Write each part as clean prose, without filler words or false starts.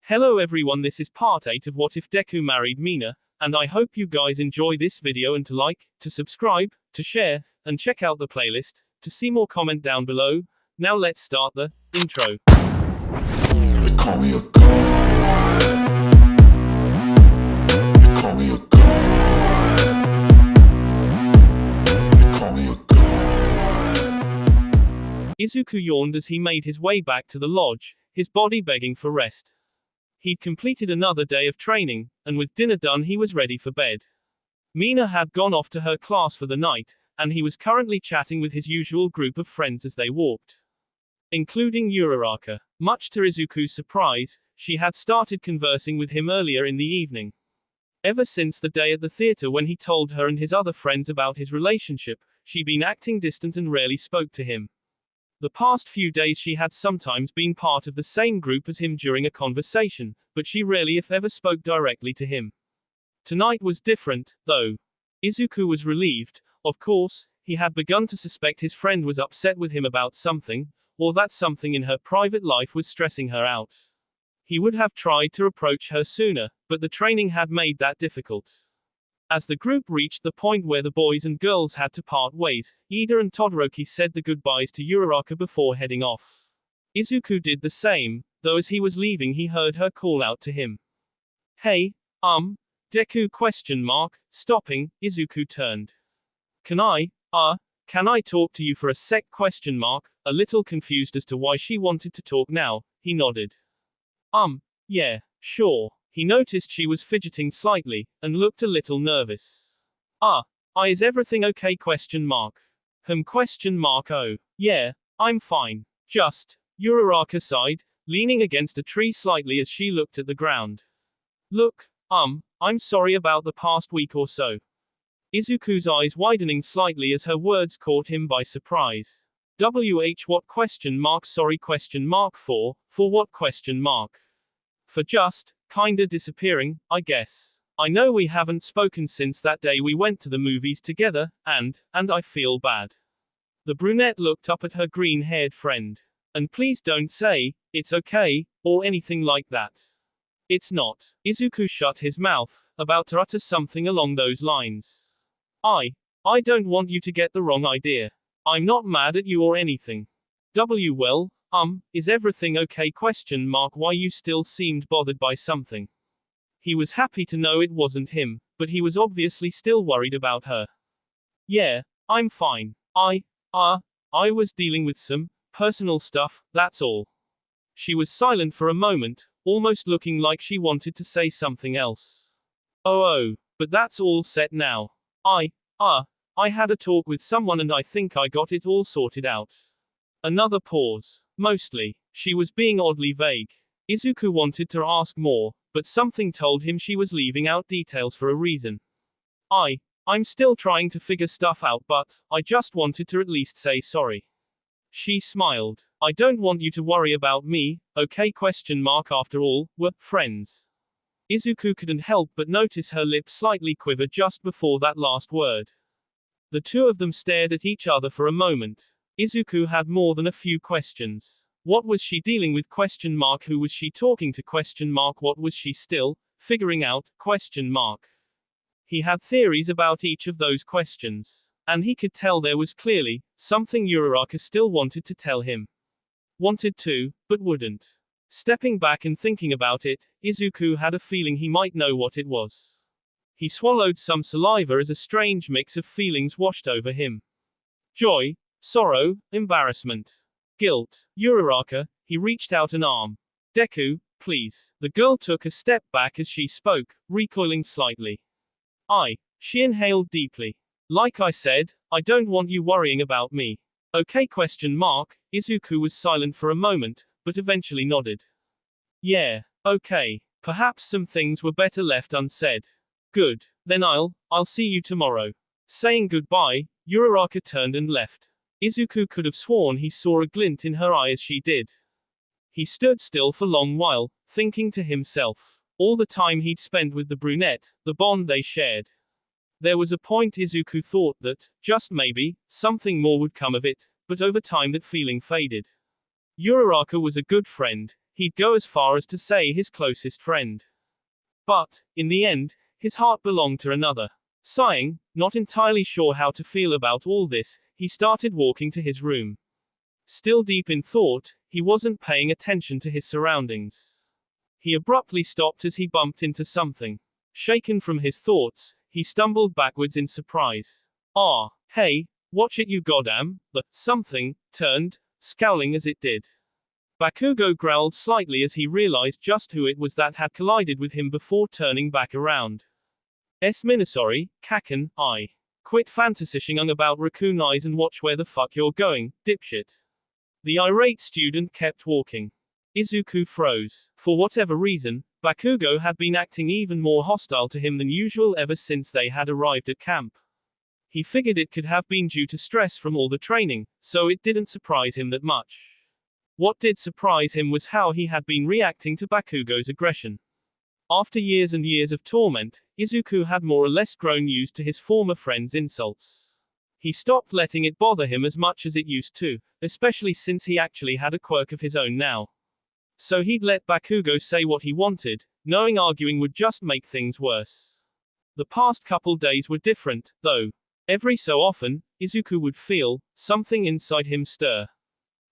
Hello everyone, this is part 8 of What If Deku Married Mina, and I hope you guys enjoy this video and to like, to subscribe, to share, and check out the playlist, to see more comment down below. Now let's start the intro. They call me a god. They call me a god. They call me a god. Izuku yawned as he made his way back to the lodge, his body begging for rest. He'd completed another day of training, and with dinner done he was ready for bed. Mina had gone off to her class for the night, and he was currently chatting with his usual group of friends as they walked. Including Uraraka. Much to Izuku's surprise, she had started conversing with him earlier in the evening. Ever since the day at the theater when he told her and his other friends about his relationship, she'd been acting distant and rarely spoke to him. The past few days she had sometimes been part of the same group as him during a conversation, but she rarely if ever spoke directly to him. Tonight was different, though. Izuku was relieved. Of course, he had begun to suspect his friend was upset with him about something, or that something in her private life was stressing her out. He would have tried to approach her sooner, but the training had made that difficult. As the group reached the point where the boys and girls had to part ways, Ida and Todoroki said the goodbyes to Uraraka before heading off. Izuku did the same, though as he was leaving he heard her call out to him. Hey, Deku ? Stopping, Izuku turned. Can I talk to you for a sec ? A little confused as to why she wanted to talk now, he nodded. Yeah, sure. He noticed she was fidgeting slightly, and looked a little nervous. Is everything okay ? Oh. Yeah, I'm fine. Just, Uraraka sighed, leaning against a tree slightly as she looked at the ground. Look, I'm sorry about the past week or so. Izuku's eyes widening slightly as her words caught him by surprise. What ? Sorry ? For what ? For just, kinda disappearing, I guess. I know we haven't spoken since that day we went to the movies together, and I feel bad. The brunette looked up at her green-haired friend. And please don't say, it's okay, or anything like that. It's not. Izuku shut his mouth, about to utter something along those lines. I don't want you to get the wrong idea. I'm not mad at you or anything. Well, is everything okay ? Why you still seemed bothered by something. He was happy to know it wasn't him, but he was obviously still worried about her. Yeah, I'm fine. I was dealing with some personal stuff, that's all. She was silent for a moment, almost looking like she wanted to say something else. Oh, but that's all set now. I had a talk with someone and I think I got it all sorted out. Another pause. Mostly. She was being oddly vague. Izuku wanted to ask more, but something told him she was leaving out details for a reason. I'm still trying to figure stuff out, but I just wanted to at least say sorry. She smiled. I don't want you to worry about me, okay ? After all, we're friends. Izuku couldn't help but notice her lips slightly quiver just before that last word. The two of them stared at each other for a moment. Izuku had more than a few questions. What was she dealing with ? Who was she talking to ? What was she still figuring out ? He had theories about each of those questions. And he could tell there was clearly something Uraraka still wanted to tell him. Wanted to, but wouldn't. Stepping back and thinking about it, Izuku had a feeling he might know what it was. He swallowed some saliva as a strange mix of feelings washed over him. Joy, sorrow, embarrassment, guilt. Uraraka, he reached out an arm. Deku, please. The girl took a step back as she spoke, recoiling slightly. She inhaled deeply. Like I said, I don't want you worrying about me. Okay ? Izuku was silent for a moment, but eventually nodded. Yeah, okay. Perhaps some things were better left unsaid. Good. Then I'll see you tomorrow. Saying goodbye, Uraraka turned and left. Izuku could have sworn he saw a glint in her eye as she did. He stood still for a long while, thinking to himself. All the time he'd spent with the brunette, the bond they shared. There was a point Izuku thought that, just maybe, something more would come of it, but over time that feeling faded. Uraraka was a good friend. He'd go as far as to say his closest friend. But, in the end, his heart belonged to another. Sighing, not entirely sure how to feel about all this, he started walking to his room. Still deep in thought, he wasn't paying attention to his surroundings. He abruptly stopped as he bumped into something. Shaken from his thoughts, he stumbled backwards in surprise. "Ah, hey, watch it you goddamn," the something turned, scowling as it did. Bakugo growled slightly as he realized just who it was that had collided with him before turning back around. Minasori, Kaken, I. Quit fantasishing about raccoon eyes and watch where the fuck you're going, dipshit. The irate student kept walking. Izuku froze. For whatever reason, Bakugo had been acting even more hostile to him than usual ever since they had arrived at camp. He figured it could have been due to stress from all the training, so it didn't surprise him that much. What did surprise him was how he had been reacting to Bakugo's aggression. After years and years of torment, Izuku had more or less grown used to his former friend's insults. He stopped letting it bother him as much as it used to, especially since he actually had a quirk of his own now. So he'd let Bakugo say what he wanted, knowing arguing would just make things worse. The past couple days were different, though. Every so often, Izuku would feel something inside him stir.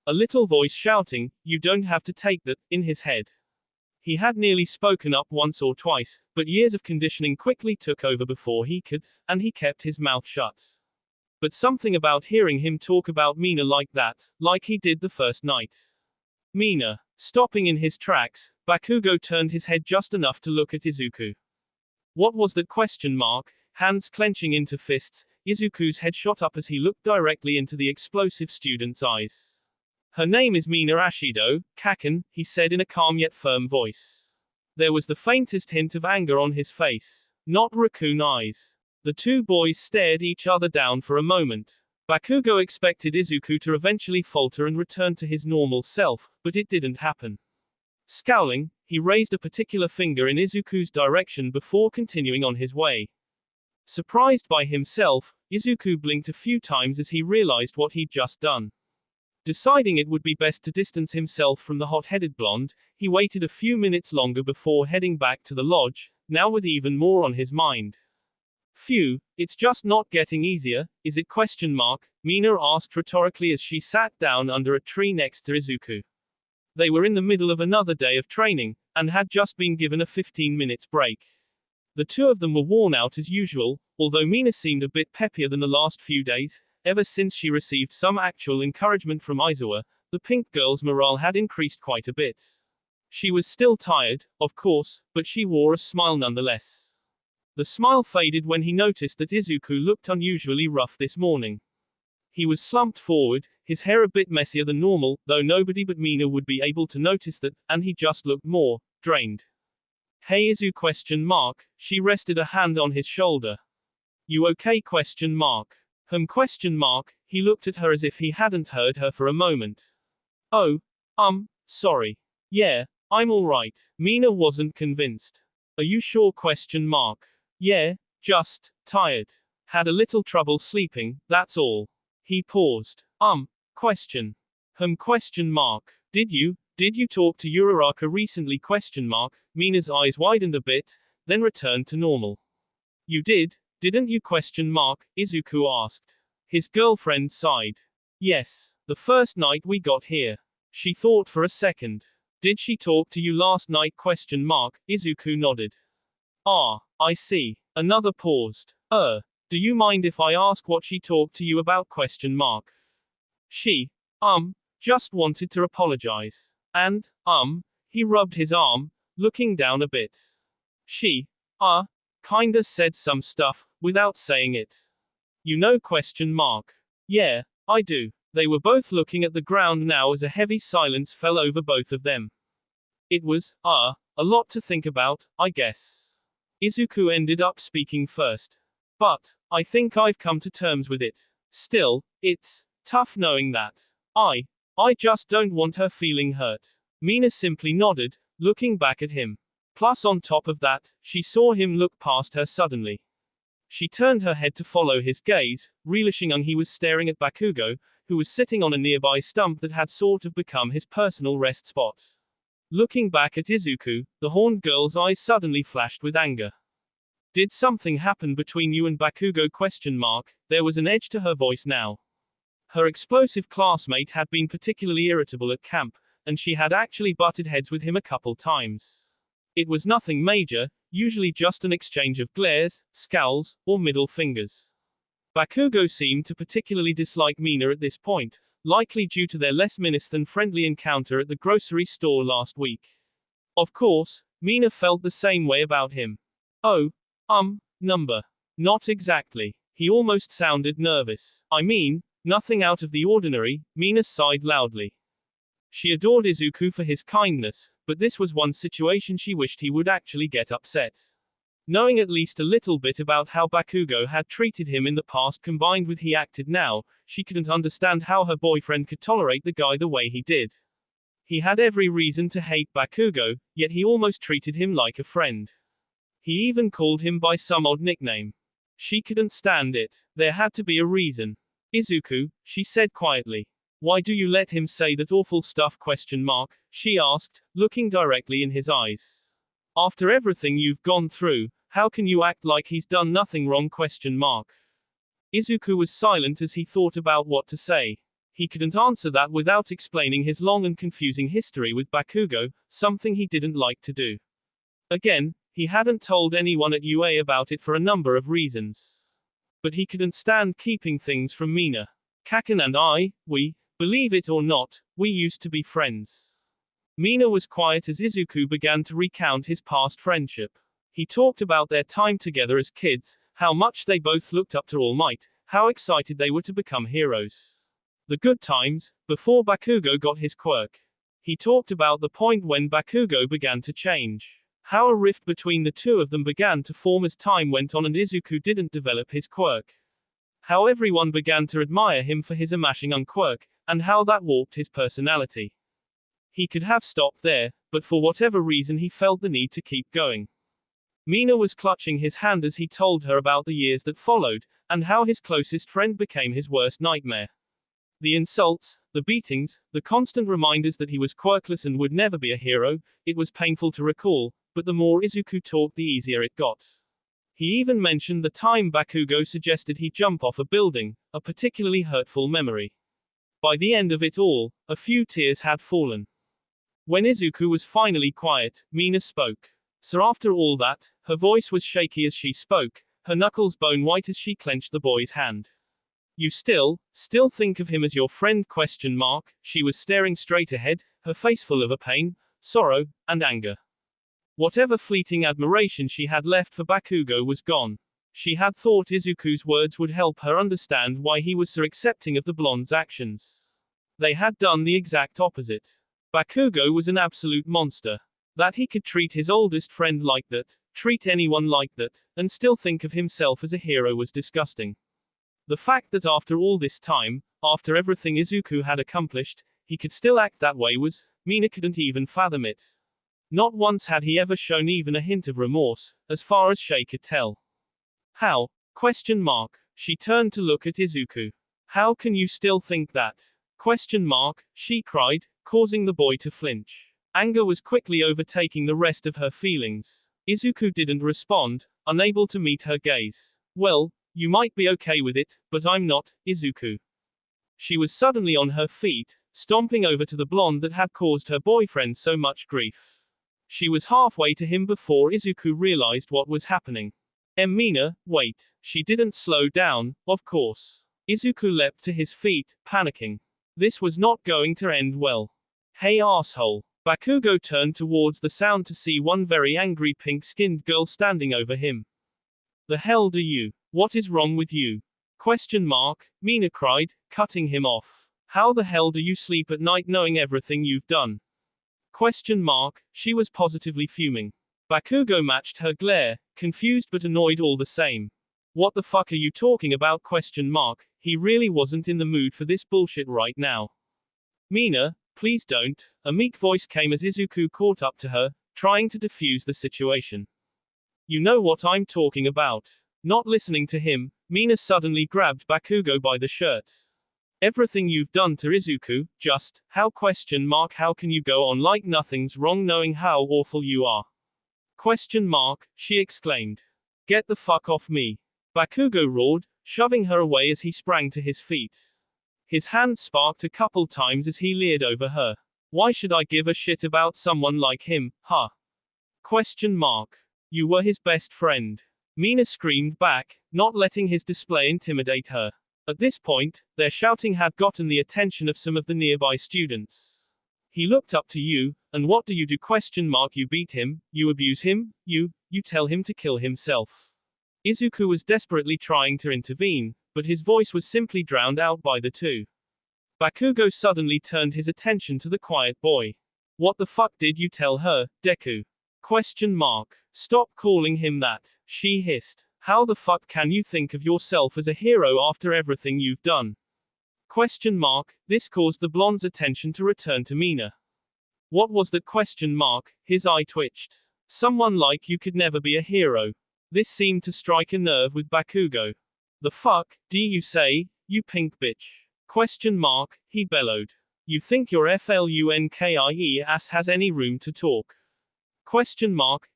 A little voice shouting, "You don't have to take that," in his head. He had nearly spoken up once or twice, but years of conditioning quickly took over before he could, and he kept his mouth shut. But something about hearing him talk about Mina like that, like he did the first night. Mina. Stopping in his tracks, Bakugo turned his head just enough to look at Izuku. What was that question mark? Hands clenching into fists, Izuku's head shot up as he looked directly into the explosive student's eyes. "Her name is Mina Ashido, Kaken," he said in a calm yet firm voice. There was the faintest hint of anger on his face. Not raccoon eyes. The two boys stared each other down for a moment. Bakugo expected Izuku to eventually falter and return to his normal self, but it didn't happen. Scowling, he raised a particular finger in Izuku's direction before continuing on his way. Surprised by himself, Izuku blinked a few times as he realized what he'd just done. Deciding it would be best to distance himself from the hot-headed blonde, he waited a few minutes longer before heading back to the lodge, now with even more on his mind. "Phew, it's just not getting easier, is it?" Mina asked rhetorically as she sat down under a tree next to Izuku. They were in the middle of another day of training, and had just been given a 15 minutes break. The two of them were worn out as usual, although Mina seemed a bit peppier than the last few days. Ever since she received some actual encouragement from Aizawa, the pink girl's morale had increased quite a bit. She was still tired, of course, but she wore a smile nonetheless. The smile faded when he noticed that Izuku looked unusually rough this morning. He was slumped forward, his hair a bit messier than normal, though nobody but Mina would be able to notice that, and he just looked more drained. "Hey Izu?" She rested a hand on his shoulder. "You okay?" He looked at her as if he hadn't heard her for a moment. "Oh, sorry. Yeah, I'm alright." Mina wasn't convinced. "Are you sure?" "Yeah, just tired. Had a little trouble sleeping, that's all." He paused. Did you talk to Uraraka recently?" Mina's eyes widened a bit, then returned to normal. "You did, didn't you?" Izuku asked. His girlfriend sighed. "Yes, the first night we got here." She thought for a second. "Did she talk to you last night?" Izuku nodded. "Ah, I see." Another paused. Do you mind if I ask what she talked to you about?" She, just wanted to apologize. And, he rubbed his arm, looking down a bit. She, kinda said some stuff, without saying it. "You know?" "Yeah, I do." They were both looking at the ground now as a heavy silence fell over both of them. "It was, a lot to think about, I guess." Izuku ended up speaking first. "But, I think I've come to terms with it. Still, it's tough knowing that. I just don't want her feeling hurt." Mina simply nodded, looking back at him. Plus on top of that, she saw him look past her suddenly. She turned her head to follow his gaze, realizing he was staring at Bakugo, who was sitting on a nearby stump that had sort of become his personal rest spot. Looking back at Izuku, the horned girl's eyes suddenly flashed with anger. Did something happen between you and Bakugo? There was an edge to her voice now. Her explosive classmate had been particularly irritable at camp, and she had actually butted heads with him a couple times. It was nothing major, usually just an exchange of glares, scowls, or middle fingers. Bakugo seemed to particularly dislike Mina at this point, likely due to their less menace than friendly encounter at the grocery store last week. Of course, Mina felt the same way about him. Oh, number. Not exactly. He almost sounded nervous. I mean, nothing out of the ordinary, Mina sighed loudly. She adored Izuku for his kindness, but this was one situation she wished he would actually get upset. Knowing at least a little bit about how Bakugo had treated him in the past combined with he acted now, she couldn't understand how her boyfriend could tolerate the guy the way he did. He had every reason to hate Bakugo, yet he almost treated him like a friend. He even called him by some odd nickname. She couldn't stand it. There had to be a reason. Izuku, she said quietly. Why do you let him say that awful stuff? She asked, looking directly in his eyes. After everything you've gone through, how can you act like he's done nothing wrong? Izuku was silent as he thought about what to say. He couldn't answer that without explaining his long and confusing history with Bakugo, something he didn't like to do. Again, he hadn't told anyone at UA about it for a number of reasons. But he couldn't stand keeping things from Mina. Kaken and I, believe it or not, we used to be friends. Mina was quiet as Izuku began to recount his past friendship. He talked about their time together as kids, how much they both looked up to All Might, how excited they were to become heroes. The good times, before Bakugo got his quirk. He talked about the point when Bakugo began to change. How a rift between the two of them began to form as time went on and Izuku didn't develop his quirk. How everyone began to admire him for his Amashing quirk, and how that warped his personality. He could have stopped there, but for whatever reason he felt the need to keep going. Mina was clutching his hand as he told her about the years that followed, and how his closest friend became his worst nightmare. The insults, the beatings, the constant reminders that he was quirkless and would never be a hero, it was painful to recall, but the more Izuku talked the easier it got. He even mentioned the time Bakugo suggested he jump off a building, a particularly hurtful memory. By the end of it all, a few tears had fallen. When Izuku was finally quiet, Mina spoke. So after all that, her voice was shaky as she spoke, her knuckles bone white as she clenched the boy's hand. You still think of him as your friend? She was staring straight ahead, her face full of a pain, sorrow, and anger. Whatever fleeting admiration she had left for Bakugo was gone. She had thought Izuku's words would help her understand why he was so accepting of the blonde's actions. They had done the exact opposite. Bakugo was an absolute monster. That he could treat his oldest friend like that, treat anyone like that, and still think of himself as a hero was disgusting. The fact that after all this time, after everything Izuku had accomplished, he could still act that way was, Mina couldn't even fathom it. Not once had he ever shown even a hint of remorse, as far as she could tell. How? She turned to look at Izuku. How can you still think that? She cried, causing the boy to flinch. Anger was quickly overtaking the rest of her feelings. Izuku didn't respond, unable to meet her gaze. Well, you might be okay with it, but I'm not, Izuku. She was suddenly on her feet, stomping over to the blonde that had caused her boyfriend so much grief. She was halfway to him before Izuku realized what was happening. Mina, wait. She didn't slow down, of course. Izuku leapt to his feet, panicking. This was not going to end well. Hey asshole. Bakugo turned towards the sound to see one very angry pink-skinned girl standing over him. The hell do you? What is wrong with you? Mina cried, cutting him off. How the hell do you sleep at night knowing everything you've done? She was positively fuming. Bakugo matched her glare, confused but annoyed all the same. What the fuck are you talking about? He really wasn't in the mood for this bullshit right now. Mina, please don't. A meek voice came as Izuku caught up to her, trying to defuse the situation. You know what I'm talking about. Not listening to him, Mina suddenly grabbed Bakugo by the shirt. Everything you've done to Izuku, just, how can you go on like nothing's wrong knowing how awful you are? She exclaimed. Get the fuck off me. Bakugo roared, shoving her away as he sprang to his feet. His hand sparked a couple times as he leered over her. Why should I give a shit about someone like him, huh? You were his best friend. Mina screamed back, not letting his display intimidate her. At this point, their shouting had gotten the attention of some of the nearby students. He looked up to you, and what do? You beat him, you abuse him, you tell him to kill himself. Izuku was desperately trying to intervene, but his voice was simply drowned out by the two. Bakugo suddenly turned his attention to the quiet boy. What the fuck did you tell her, Deku? Stop calling him that, she hissed. How the fuck can you think of yourself as a hero after everything you've done? This caused the blonde's attention to return to Mina. What was that? His eye twitched. Someone like you could never be a hero. This seemed to strike a nerve with Bakugo. The fuck, do you say, you pink bitch? He bellowed. You think your flunkie ass has any room to talk?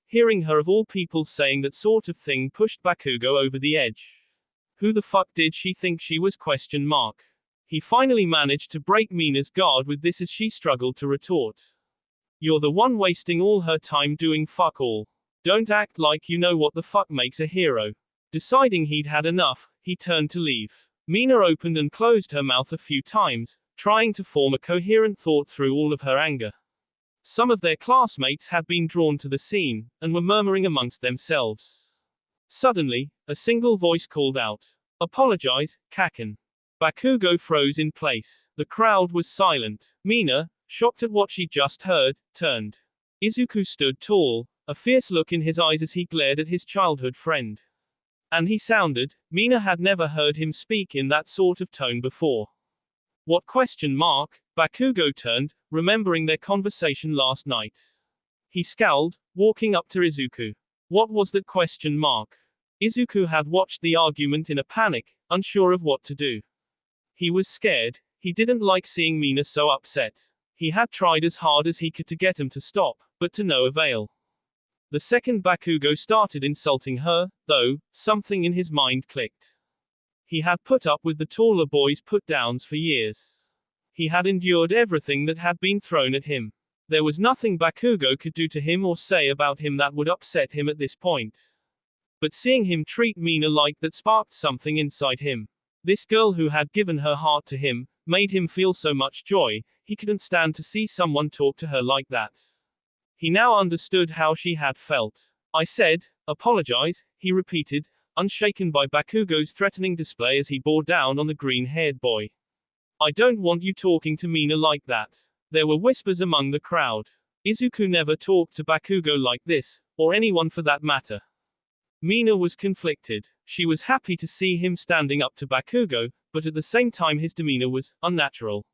Hearing her of all people saying that sort of thing pushed Bakugo over the edge. Who the fuck did she think she was? He finally managed to break Mina's guard with this as she struggled to retort. You're the one wasting all her time doing fuck all. Don't act like you know what the fuck makes a hero. Deciding he'd had enough, he turned to leave. Mina opened and closed her mouth a few times, trying to form a coherent thought through all of her anger. Some of their classmates had been drawn to the scene, and were murmuring amongst themselves. Suddenly, a single voice called out, "Apologize, Kaken." Bakugo froze in place. The crowd was silent. Mina, shocked at what she just heard, turned. Izuku stood tall, a fierce look in his eyes as he glared at his childhood friend. And he sounded, Mina had never heard him speak in that sort of tone before. What? Bakugo turned, remembering their conversation last night. He scowled, walking up to Izuku. What was that? Izuku had watched the argument in a panic, unsure of what to do. He was scared. He didn't like seeing Mina so upset. He had tried as hard as he could to get him to stop, but to no avail. The second Bakugo started insulting her, though, something in his mind clicked. He had put up with the taller boys' put-downs for years. He had endured everything that had been thrown at him. There was nothing Bakugo could do to him or say about him that would upset him at this point. But seeing him treat Mina like that sparked something inside him. This girl who had given her heart to him, made him feel so much joy, he couldn't stand to see someone talk to her like that. He now understood how she had felt. I said, apologize, he repeated, unshaken by Bakugo's threatening display as he bore down on the green-haired boy. I don't want you talking to Mina like that. There were whispers among the crowd. Izuku never talked to Bakugo like this, or anyone for that matter. Mina was conflicted. She was happy to see him standing up to Bakugo, but at the same time his demeanor was unnatural.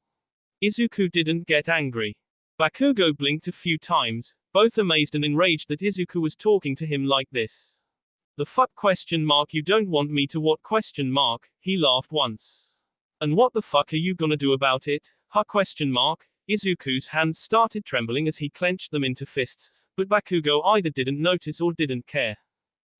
Izuku didn't get angry. Bakugo blinked a few times, both amazed and enraged that Izuku was talking to him like this. The fuck? You don't want me to what? He laughed once. And what the fuck are you gonna do about it, huh? Izuku's hands started trembling as he clenched them into fists, but Bakugo either didn't notice or didn't care.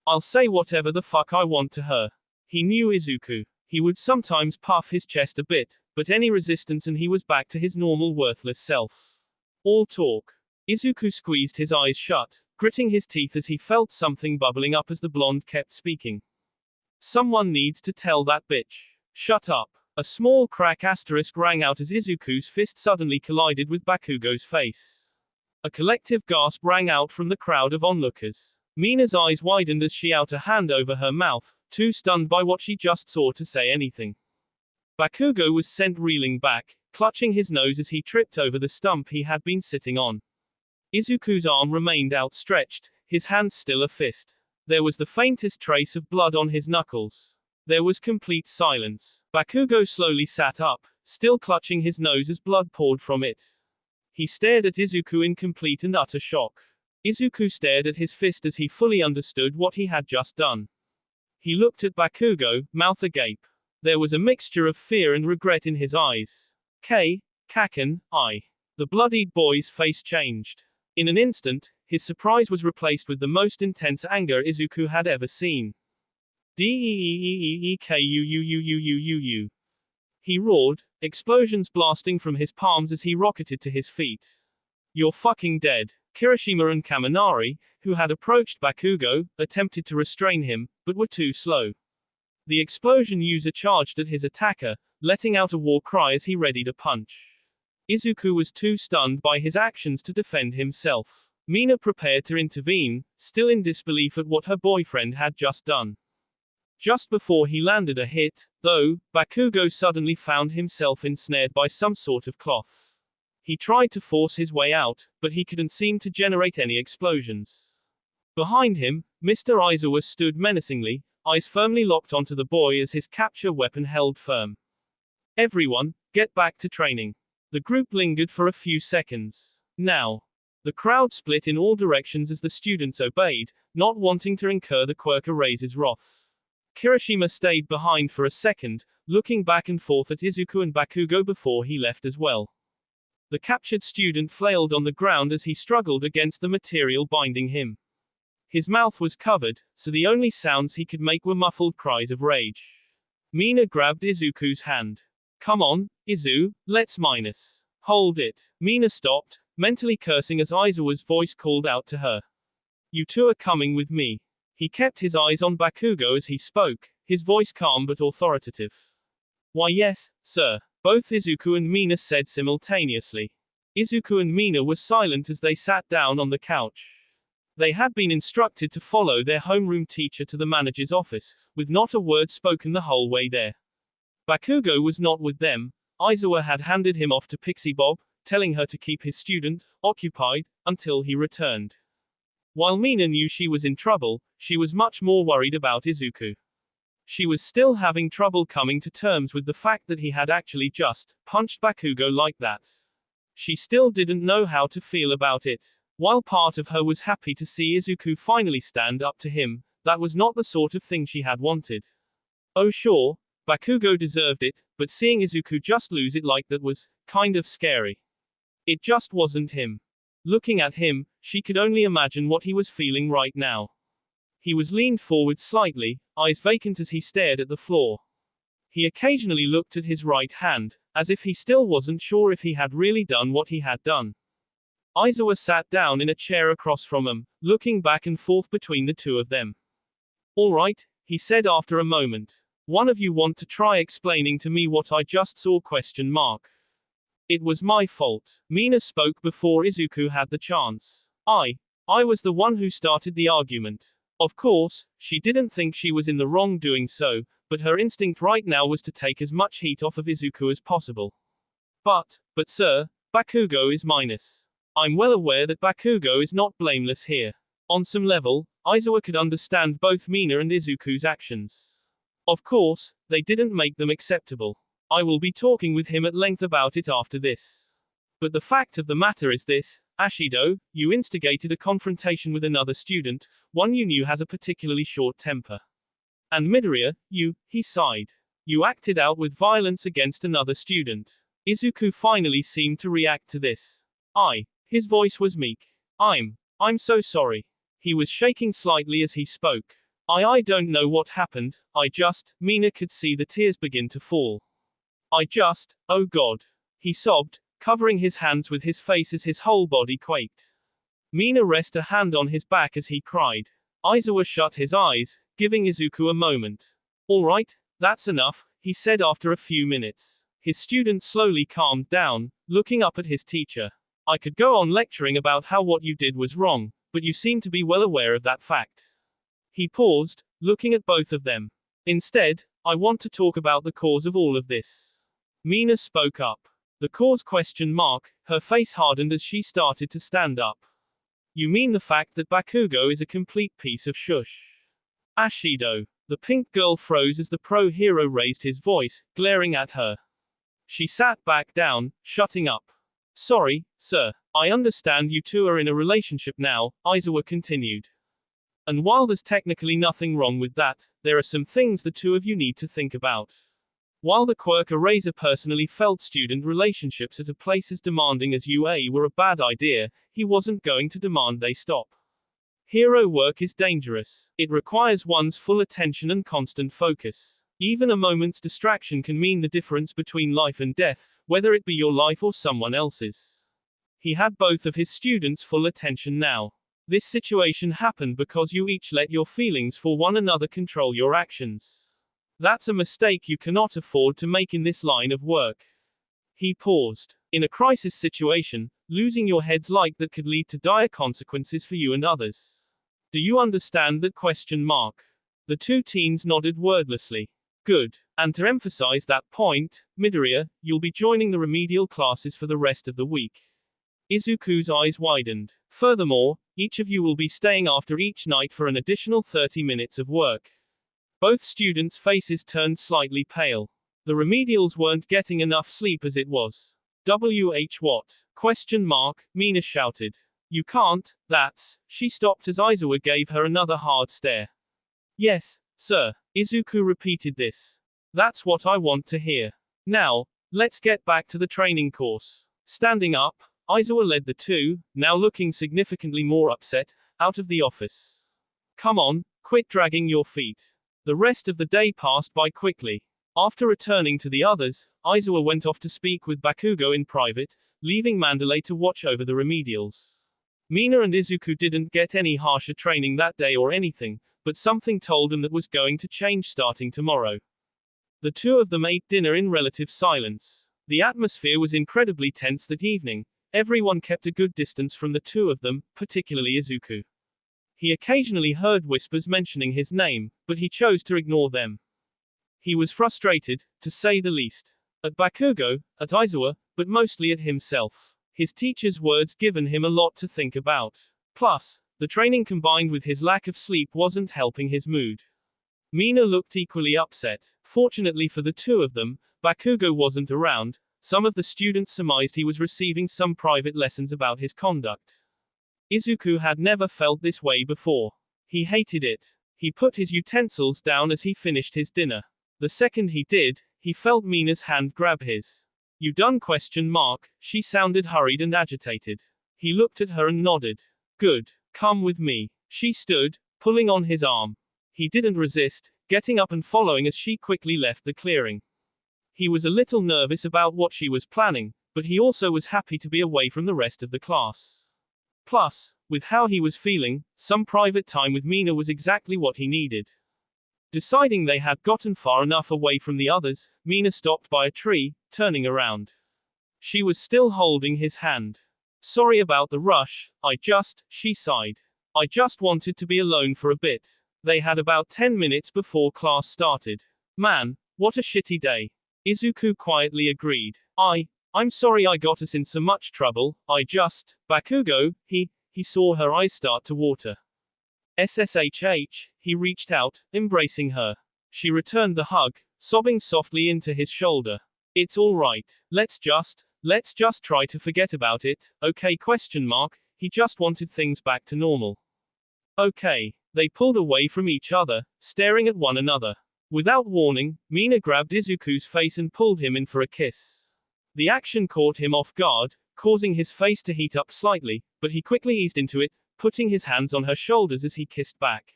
I'll say whatever the fuck I want to her. He knew Izuku. He would sometimes puff his chest a bit, but any resistance and he was back to his normal worthless self. All talk. Izuku squeezed his eyes shut, gritting his teeth as he felt something bubbling up as the blonde kept speaking. Someone needs to tell that bitch. Shut up. A small crack asterisk rang out as Izuku's fist suddenly collided with Bakugo's face. A collective gasp rang out from the crowd of onlookers. Mina's eyes widened as she out a hand over her mouth, too stunned by what she just saw to say anything. Bakugo was sent reeling back, clutching his nose as he tripped over the stump he had been sitting on. Izuku's arm remained outstretched, his hand still a fist. There was the faintest trace of blood on his knuckles. There was complete silence. Bakugo slowly sat up, still clutching his nose as blood poured from it. He stared at Izuku in complete and utter shock. Izuku stared at his fist as he fully understood what he had just done. He looked at Bakugo, mouth agape. There was a mixture of fear and regret in his eyes. Kaken, I. The bloodied boy's face changed. In an instant, his surprise was replaced with the most intense anger Izuku had ever seen. Deekuuu. He roared, explosions blasting from his palms as he rocketed to his feet. You're fucking dead. Kirishima and Kaminari, who had approached Bakugo, attempted to restrain him, but were too slow. The explosion user charged at his attacker, letting out a war cry as he readied a punch. Izuku was too stunned by his actions to defend himself. Mina prepared to intervene, still in disbelief at what her boyfriend had just done. Just before he landed a hit, though, Bakugo suddenly found himself ensnared by some sort of cloth. He tried to force his way out, but he couldn't seem to generate any explosions. Behind him, Mr. Aizawa stood menacingly, eyes firmly locked onto the boy as his capture weapon held firm. Everyone, get back to training. The group lingered for a few seconds. Now. The crowd split in all directions as the students obeyed, not wanting to incur the Quirk Eraser's wrath. Kirishima stayed behind for a second, looking back and forth at Izuku and Bakugo before he left as well. The captured student flailed on the ground as he struggled against the material binding him. His mouth was covered, so the only sounds he could make were muffled cries of rage. Mina grabbed Izuku's hand. Come on, Izu, let's minus. Hold it. Mina stopped, mentally cursing as Aizawa's voice called out to her. You two are coming with me. He kept his eyes on Bakugo as he spoke, his voice calm but authoritative. Why yes, sir, both Izuku and Mina said simultaneously. Izuku and Mina were silent as they sat down on the couch. They had been instructed to follow their homeroom teacher to the manager's office, with not a word spoken the whole way there. Bakugo was not with them. Aizawa had handed him off to Pixie Bob, telling her to keep his student occupied until he returned. While Mina knew she was in trouble, she was much more worried about Izuku. She was still having trouble coming to terms with the fact that he had actually just punched Bakugo like that. She still didn't know how to feel about it. While part of her was happy to see Izuku finally stand up to him, that was not the sort of thing she had wanted. Oh sure, Bakugo deserved it, but seeing Izuku just lose it like that was kind of scary. It just wasn't him. Looking at him, she could only imagine what he was feeling right now. He was leaned forward slightly, eyes vacant as he stared at the floor. He occasionally looked at his right hand, as if he still wasn't sure if he had really done what he had done. Aizawa sat down in a chair across from him, looking back and forth between the two of them. All right, he said after a moment. One of you want to try explaining to me what I just saw ? It was my fault. Mina spoke before Izuku had the chance. I was the one who started the argument. Of course, she didn't think she was in the wrong doing so, but her instinct right now was to take as much heat off of Izuku as possible. But sir, Bakugo is minus. I'm well aware that Bakugo is not blameless here. On some level, Aizawa could understand both Mina and Izuku's actions. Of course, they didn't make them acceptable. I will be talking with him at length about it after this. But the fact of the matter is this, Ashido, you instigated a confrontation with another student, one you knew has a particularly short temper. And Midoriya, he sighed. You acted out with violence against another student. Izuku finally seemed to react to this. His voice was meek. I'm so sorry. He was shaking slightly as he spoke. I don't know what happened, Mina could see the tears begin to fall. Oh God. He sobbed, covering his hands with his face as his whole body quaked. Mina rested a hand on his back as he cried. Aizawa shut his eyes, giving Izuku a moment. All right, that's enough, he said after a few minutes. His student slowly calmed down, looking up at his teacher. I could go on lecturing about how what you did was wrong, but you seem to be well aware of that fact. He paused, looking at both of them. Instead, I want to talk about the cause of all of this. Mina spoke up. The cause ? Her face hardened as she started to stand up. You mean the fact that Bakugo is a complete piece of shush? Ashido. The pink girl froze as the pro-hero raised his voice, glaring at her. She sat back down, shutting up. Sorry, sir. I understand you two are in a relationship now, Aizawa continued. And while there's technically nothing wrong with that, there are some things the two of you need to think about. While the quirk eraser personally felt student relationships at a place as demanding as UA were a bad idea, he wasn't going to demand they stop. Hero work is dangerous. It requires one's full attention and constant focus. Even a moment's distraction can mean the difference between life and death, whether it be your life or someone else's. He had both of his students' full attention now. This situation happened because you each let your feelings for one another control your actions. That's a mistake you cannot afford to make in this line of work. He paused. In a crisis situation, losing your heads like that could lead to dire consequences for you and others. Do you understand that ? The two teens nodded wordlessly. Good. And to emphasize that point, Midoriya, you'll be joining the remedial classes for the rest of the week. Izuku's eyes widened. Furthermore, each of you will be staying after each night for an additional 30 minutes of work. Both students' faces turned slightly pale. The remedials weren't getting enough sleep as it was. What? Mina shouted. You can't, that's. She stopped as Aizawa gave her another hard stare. Yes, sir. Izuku repeated this. That's what I want to hear. Now, let's get back to the training course. Standing up, Aizawa led the two, now looking significantly more upset, out of the office. Come on, quit dragging your feet. The rest of the day passed by quickly. After returning to the others, Aizawa went off to speak with Bakugo in private, leaving Mandalay to watch over the remedials. Mina and Izuku didn't get any harsher training that day or anything, but something told them that was going to change starting tomorrow. The two of them ate dinner in relative silence. The atmosphere was incredibly tense that evening. Everyone kept a good distance from the two of them, particularly Izuku. He occasionally heard whispers mentioning his name, but he chose to ignore them. He was frustrated, to say the least. At Bakugo, at Aizawa, but mostly at himself. His teacher's words given him a lot to think about. Plus, the training combined with his lack of sleep wasn't helping his mood. Mina looked equally upset. Fortunately for the two of them, Bakugo wasn't around. Some of the students surmised he was receiving some private lessons about his conduct. Izuku had never felt this way before. He hated it. He put his utensils down as he finished his dinner. The second he did, he felt Mina's hand grab his. You done ? She sounded hurried and agitated. He looked at her and nodded. Good. Come with me. She stood, pulling on his arm. He didn't resist, getting up and following as she quickly left the clearing. He was a little nervous about what she was planning, but he also was happy to be away from the rest of the class. Plus, with how he was feeling, some private time with Mina was exactly what he needed. Deciding they had gotten far enough away from the others, Mina stopped by a tree, turning around. She was still holding his hand. Sorry about the rush, she sighed. I just wanted to be alone for a bit. They had about 10 minutes before class started. Man, what a shitty day. Izuku quietly agreed. I'm sorry I got us in so much trouble, Bakugo, he saw her eyes start to water. SSHH, he reached out, embracing her. She returned the hug, sobbing softly into his shoulder. It's all right. Let's just try to forget about it, okay? He just wanted things back to normal. Okay. They pulled away from each other, staring at one another. Without warning, Mina grabbed Izuku's face and pulled him in for a kiss. The action caught him off guard, causing his face to heat up slightly, but he quickly eased into it, putting his hands on her shoulders as he kissed back.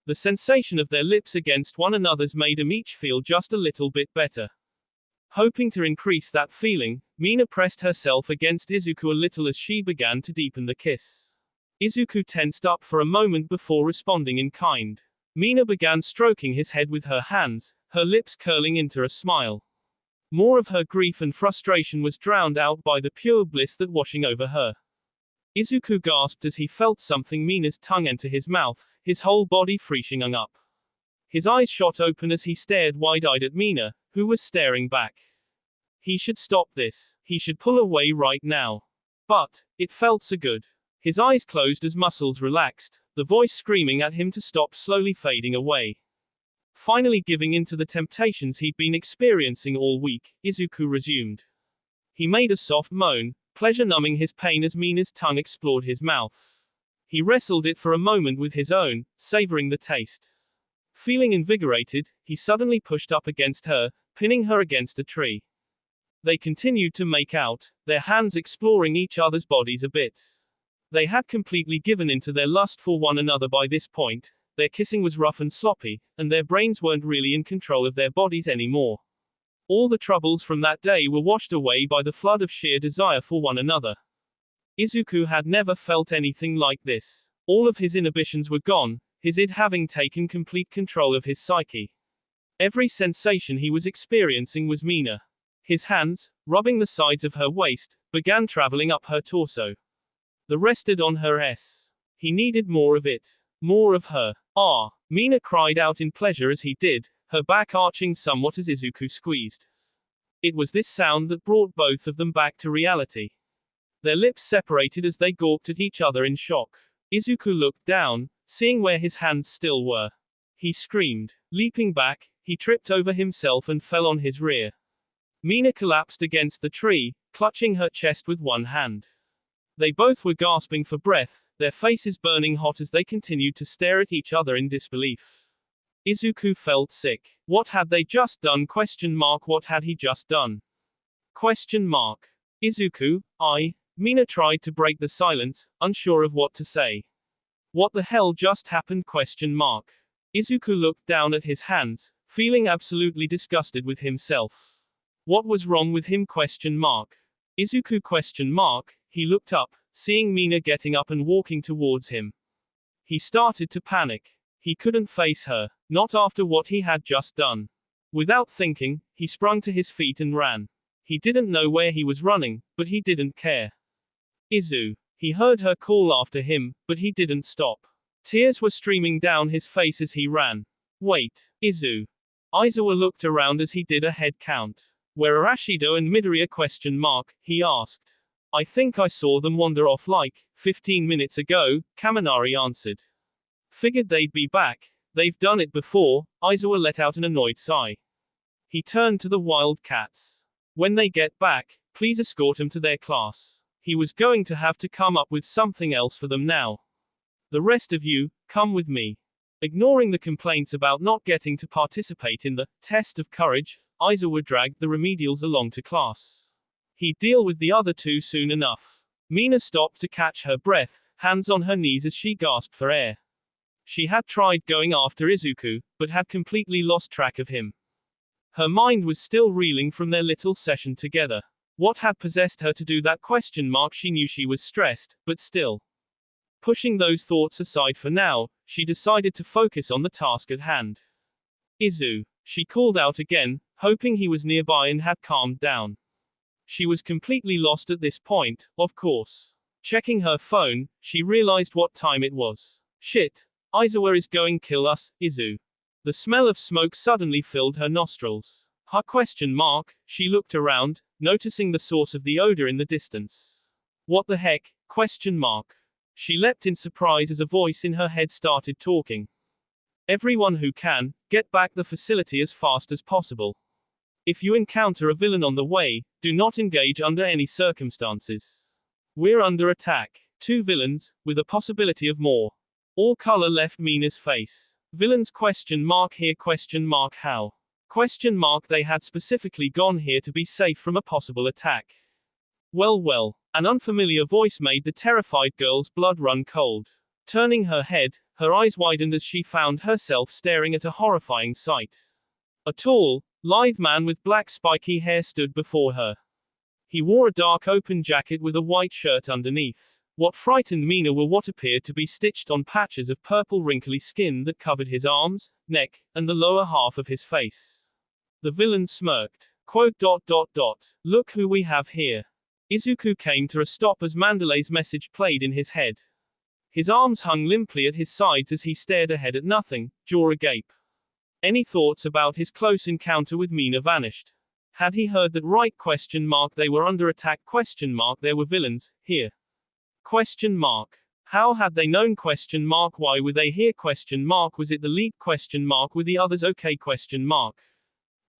The sensation of their lips against one another's made them each feel just a little bit better. Hoping to increase that feeling, Mina pressed herself against Izuku a little as she began to deepen the kiss. Izuku tensed up for a moment before responding in kind. Mina began stroking his head with her hands, her lips curling into a smile. More of her grief and frustration was drowned out by the pure bliss that washing over her. Izuku gasped as he felt something Mina's tongue enter his mouth, his whole body freezing up. His eyes shot open as he stared wide-eyed at Mina, who was staring back. He should stop this. He should pull away right now. But, it felt so good. His eyes closed as muscles relaxed, the voice screaming at him to stop slowly fading away. Finally giving in to the temptations he'd been experiencing all week, Izuku resumed. He made a soft moan, pleasure numbing his pain as Mina's tongue explored his mouth. He wrestled it for a moment with his own, savoring the taste. Feeling invigorated, he suddenly pushed up against her, pinning her against a tree. They continued to make out, their hands exploring each other's bodies a bit. They had completely given in to their lust for one another by this point. Their kissing was rough and sloppy, and their brains weren't really in control of their bodies anymore. All the troubles from that day were washed away by the flood of sheer desire for one another. Izuku had never felt anything like this. All of his inhibitions were gone, his id having taken complete control of his psyche. Every sensation he was experiencing was Mina. His hands, rubbing the sides of her waist, began traveling up her torso. The rested on her S. He needed more of it. More of her. Ah! Mina cried out in pleasure as he did, her back arching somewhat as Izuku squeezed. It was this sound that brought both of them back to reality. Their lips separated as they gawked at each other in shock. Izuku looked down, seeing where his hands still were. He screamed. Leaping back, he tripped over himself and fell on his rear. Mina collapsed against the tree, clutching her chest with one hand. They both were gasping for breath, their faces burning hot as they continued to stare at each other in disbelief. Izuku felt sick. What had they just done? What had he just done? Izuku, Mina tried to break the silence, unsure of what to say. What the hell just happened? Izuku looked down at his hands, feeling absolutely disgusted with himself. What was wrong with him? Izuku? He looked up, seeing Mina getting up and walking towards him. He started to panic. He couldn't face her, not after what he had just done. Without thinking, he sprung to his feet and ran. He didn't know where he was running, but he didn't care. Izu. He heard her call after him, but he didn't stop. Tears were streaming down his face as he ran. Wait, Izu. Aizawa looked around as he did a head count. Where are Ashido and Midoriya? He asked. I think I saw them wander off like 15 minutes ago, Kaminari answered. Figured they'd be back. They've done it before. Aizawa let out an annoyed sigh. He turned to the Wildcats. When they get back, please escort them to their class. He was going to have to come up with something else for them now. The rest of you, come with me. Ignoring the complaints about not getting to participate in the test of courage, Aizawa dragged the remedials along to class. He'd deal with the other two soon enough. Mina stopped to catch her breath, hands on her knees as she gasped for air. She had tried going after Izuku, but had completely lost track of him. Her mind was still reeling from their little session together. What had possessed her to do that? She knew she was stressed, but still. Pushing those thoughts aside for now, she decided to focus on the task at hand. Izu. She called out again, hoping he was nearby and had calmed down. She was completely lost at this point, of course. Checking her phone, she realized what time it was. Shit. Aizawa is going to kill us, Izu. The smell of smoke suddenly filled her nostrils. She looked around, noticing the source of the odor in the distance. What the heck? She leapt in surprise as a voice in her head started talking. Everyone who can, get back the facility as fast as possible. If you encounter a villain on the way, do not engage under any circumstances. We're under attack. 2 villains, with a possibility of more. All color left Mina's face. Villains? Here? How? They had specifically gone here to be safe from a possible attack. Well, an unfamiliar voice made the terrified girl's blood run cold. Turning her head, her eyes widened as she found herself staring at a horrifying sight. A tall, lithe man with black spiky hair stood before her. He wore a dark open jacket with a white shirt underneath. What frightened Mina were what appeared to be stitched on patches of purple wrinkly skin that covered his arms, neck, and the lower half of his face. The villain smirked. Look who we have here. Izuku came to a stop as Mandalay's message played in his head. His arms hung limply at his sides as he stared ahead at nothing, jaw agape. Any thoughts about his close encounter with Mina vanished. Had he heard that right? They were under attack? There were villains here. How had they known? Why were they here? Was it the lead? Were the others okay?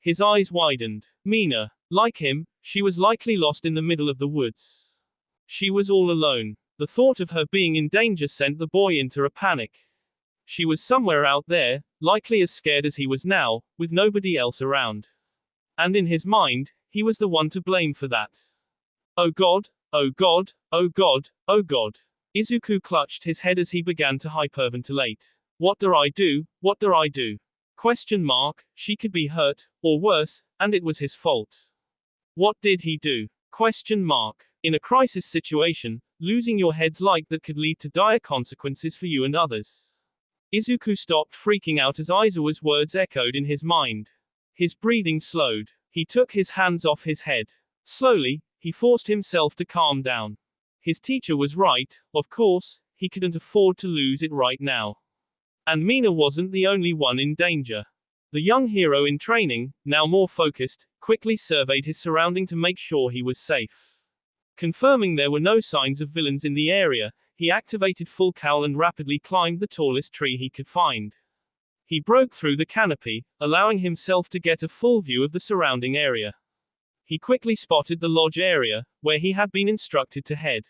His eyes widened. Mina. Like him, she was likely lost in the middle of the woods. She was all alone. The thought of her being in danger sent the boy into a panic. She was somewhere out there, likely as scared as he was now, with nobody else around. And in his mind, he was the one to blame for that. Oh God, oh God, oh God, oh God. Izuku clutched his head as he began to hyperventilate. What do I do? What do I do? Question mark, she could be hurt, or worse, and it was his fault. What did he do? Question mark. In a crisis situation, losing your head's like that could lead to dire consequences for you and others. Izuku stopped freaking out as Aizawa's words echoed in his mind. His breathing slowed. He took his hands off his head. Slowly, he forced himself to calm down. His teacher was right, of course, he couldn't afford to lose it right now. And Mina wasn't the only one in danger. The young hero in training, now more focused, quickly surveyed his surrounding to make sure he was safe. Confirming there were no signs of villains in the area, he activated full cowl and rapidly climbed the tallest tree he could find. He broke through the canopy, allowing himself to get a full view of the surrounding area. He quickly spotted the lodge area, where he had been instructed to head.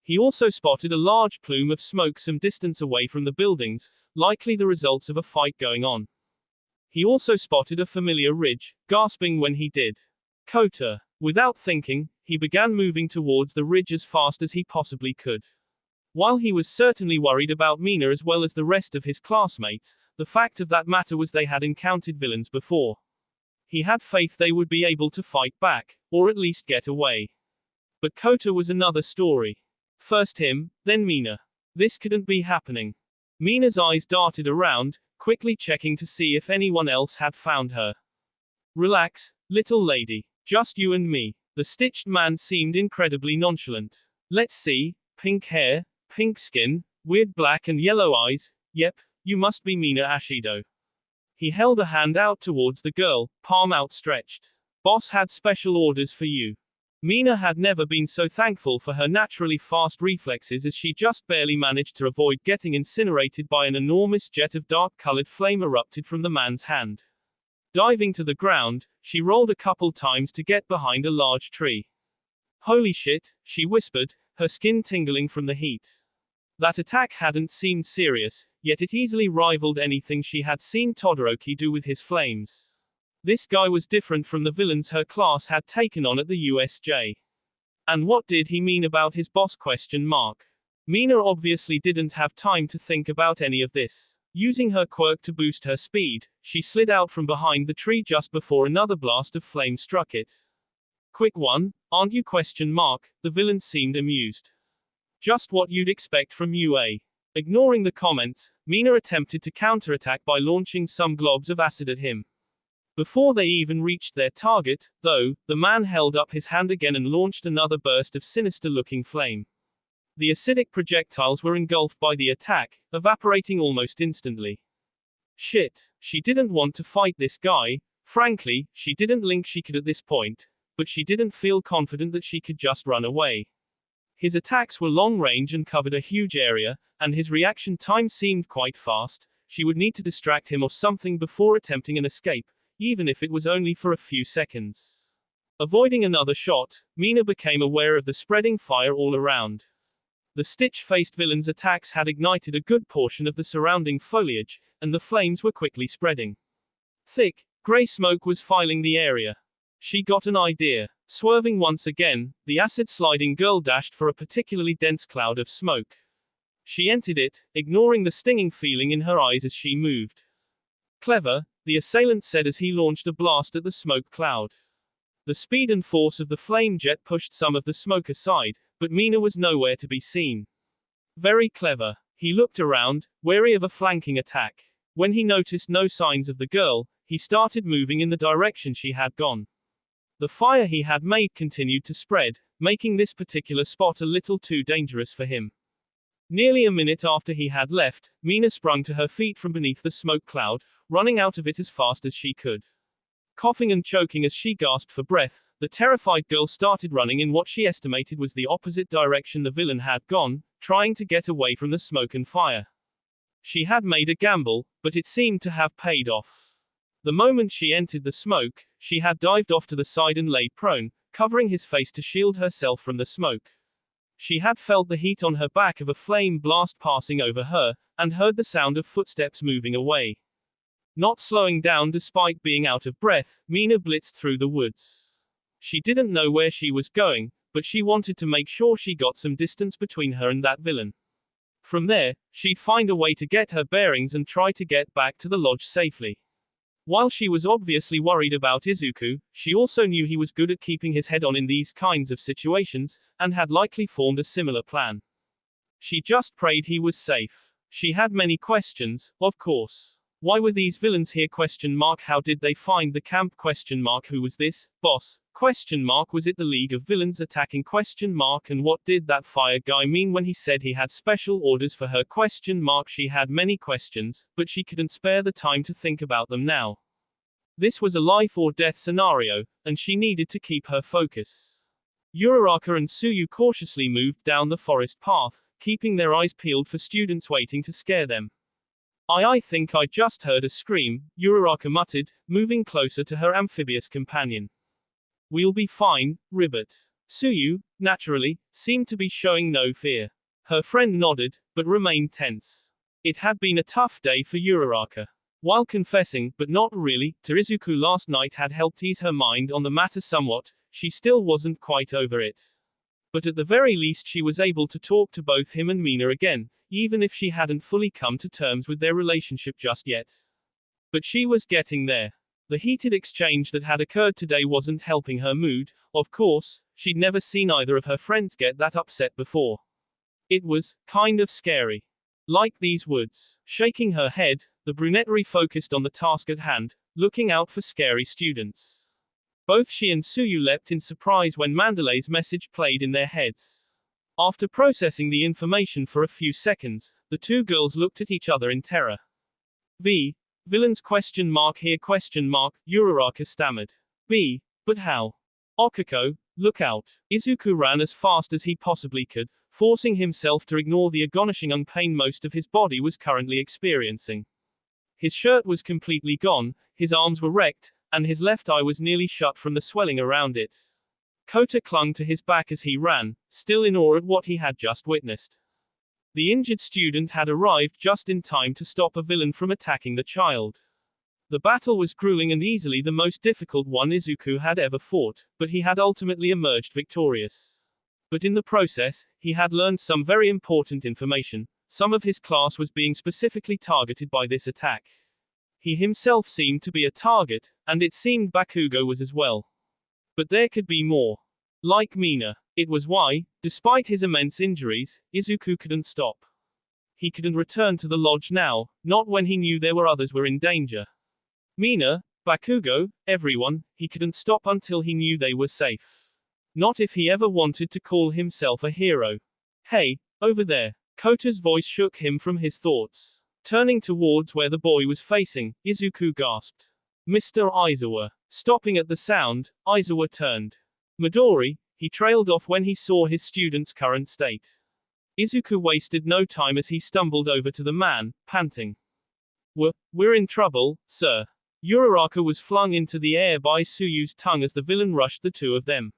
He also spotted a large plume of smoke some distance away from the buildings, likely the results of a fight going on. He also spotted a familiar ridge, gasping when he did. Kota. Without thinking, he began moving towards the ridge as fast as he possibly could. While he was certainly worried about Mina as well as the rest of his classmates, the fact of that matter was they had encountered villains before. He had faith they would be able to fight back, or at least get away. But Kota was another story. First him, then Mina. This couldn't be happening. Mina's eyes darted around, quickly checking to see if anyone else had found her. Relax, little lady. Just you and me. The stitched man seemed incredibly nonchalant. Let's see, pink hair, pink skin, weird black and yellow eyes, yep, you must be Mina Ashido. He held a hand out towards the girl, palm outstretched. Boss had special orders for you. Mina had never been so thankful for her naturally fast reflexes as she just barely managed to avoid getting incinerated by an enormous jet of dark-colored flame erupted from the man's hand. Diving to the ground, she rolled a couple times to get behind a large tree. Holy shit, she whispered, her skin tingling from the heat. That attack hadn't seemed serious, yet it easily rivaled anything she had seen Todoroki do with his flames. This guy was different from the villains her class had taken on at the USJ. And what did he mean about his boss? Mina obviously didn't have time to think about any of this. Using her quirk to boost her speed, she slid out from behind the tree just before another blast of flame struck it. Quick one, aren't you? The villain seemed amused. Just what you'd expect from UA. Ignoring the comments, Mina attempted to counterattack by launching some globs of acid at him. Before they even reached their target, though, the man held up his hand again and launched another burst of sinister-looking flame. The acidic projectiles were engulfed by the attack, evaporating almost instantly. Shit, she didn't want to fight this guy. Frankly, she didn't think she could at this point, but she didn't feel confident that she could just run away. His attacks were long-range and covered a huge area, and his reaction time seemed quite fast. She would need to distract him or something before attempting an escape, even if it was only for a few seconds. Avoiding another shot, Mina became aware of the spreading fire all around. The stitch-faced villain's attacks had ignited a good portion of the surrounding foliage, and the flames were quickly spreading. Thick, gray smoke was filling the area. She got an idea. Swerving once again, the acid-sliding girl dashed for a particularly dense cloud of smoke. She entered it, ignoring the stinging feeling in her eyes as she moved. Clever, the assailant said as he launched a blast at the smoke cloud. The speed and force of the flame jet pushed some of the smoke aside, but Mina was nowhere to be seen. Very clever. He looked around, wary of a flanking attack. When he noticed no signs of the girl, he started moving in the direction she had gone. The fire he had made continued to spread, making this particular spot a little too dangerous for him. Nearly a minute after he had left, Mina sprung to her feet from beneath the smoke cloud, running out of it as fast as she could. Coughing and choking as she gasped for breath, the terrified girl started running in what she estimated was the opposite direction the villain had gone, trying to get away from the smoke and fire. She had made a gamble, but it seemed to have paid off. The moment she entered the smoke, she had dived off to the side and laid prone, covering his face to shield herself from the smoke. She had felt the heat on her back of a flame blast passing over her, and heard the sound of footsteps moving away. Not slowing down despite being out of breath, Mina blitzed through the woods. She didn't know where she was going, but she wanted to make sure she got some distance between her and that villain. From there, she'd find a way to get her bearings and try to get back to the lodge safely. While she was obviously worried about Izuku, she also knew he was good at keeping his head on in these kinds of situations, and had likely formed a similar plan. She just prayed he was safe. She had many questions, of course. Why were these villains here? How did they find the camp? Who was this boss? Was it the League of Villains attacking? And what did that fire guy mean when he said he had special orders for her? She had many questions, but she couldn't spare the time to think about them now. This was a life or death scenario, and she needed to keep her focus. Uraraka and Tsuyu cautiously moved down the forest path, keeping their eyes peeled for students waiting to scare them. I think I just heard a scream, Uraraka muttered, moving closer to her amphibious companion. We'll be fine, Ribbit. Tsuyu, naturally, seemed to be showing no fear. Her friend nodded, but remained tense. It had been a tough day for Uraraka. While confessing, but not really, to Izuku last night had helped ease her mind on the matter somewhat, she still wasn't quite over it. But at the very least she was able to talk to both him and Mina again, even if she hadn't fully come to terms with their relationship just yet. But she was getting there. The heated exchange that had occurred today wasn't helping her mood, of course. She'd never seen either of her friends get that upset before. It was kind of scary. Like these woods. Shaking her head, the brunette refocused on the task at hand, looking out for scary students. Both she and Tsuyu leapt in surprise when Mandalay's message played in their heads. After processing the information for a few seconds, the two girls looked at each other in terror. Villains? Here? Uraraka stammered. But how? Okako, look out. Izuku ran as fast as he possibly could, forcing himself to ignore the agonizing pain most of his body was currently experiencing. His shirt was completely gone, his arms were wrecked, and his left eye was nearly shut from the swelling around it. Kota clung to his back as he ran, still in awe at what he had just witnessed. The injured student had arrived just in time to stop a villain from attacking the child. The battle was grueling and easily the most difficult one Izuku had ever fought, but he had ultimately emerged victorious. But in the process, he had learned some very important information. Some of his class was being specifically targeted by this attack. He himself seemed to be a target, and it seemed Bakugo was as well. But there could be more. Like Mina. It was why, despite his immense injuries, Izuku couldn't stop. He couldn't return to the lodge now, not when he knew there were others were in danger. Mina, Bakugo, everyone, he couldn't stop until he knew they were safe. Not if he ever wanted to call himself a hero. Hey, over there. Kota's voice shook him from his thoughts. Turning towards where the boy was facing, Izuku gasped. Mr. Aizawa. Stopping at the sound, Aizawa turned. Midori, he trailed off when he saw his student's current state. Izuku wasted no time as he stumbled over to the man, panting. We're in trouble, sir. Uraraka was flung into the air by Tsuyu's tongue as the villain rushed the two of them.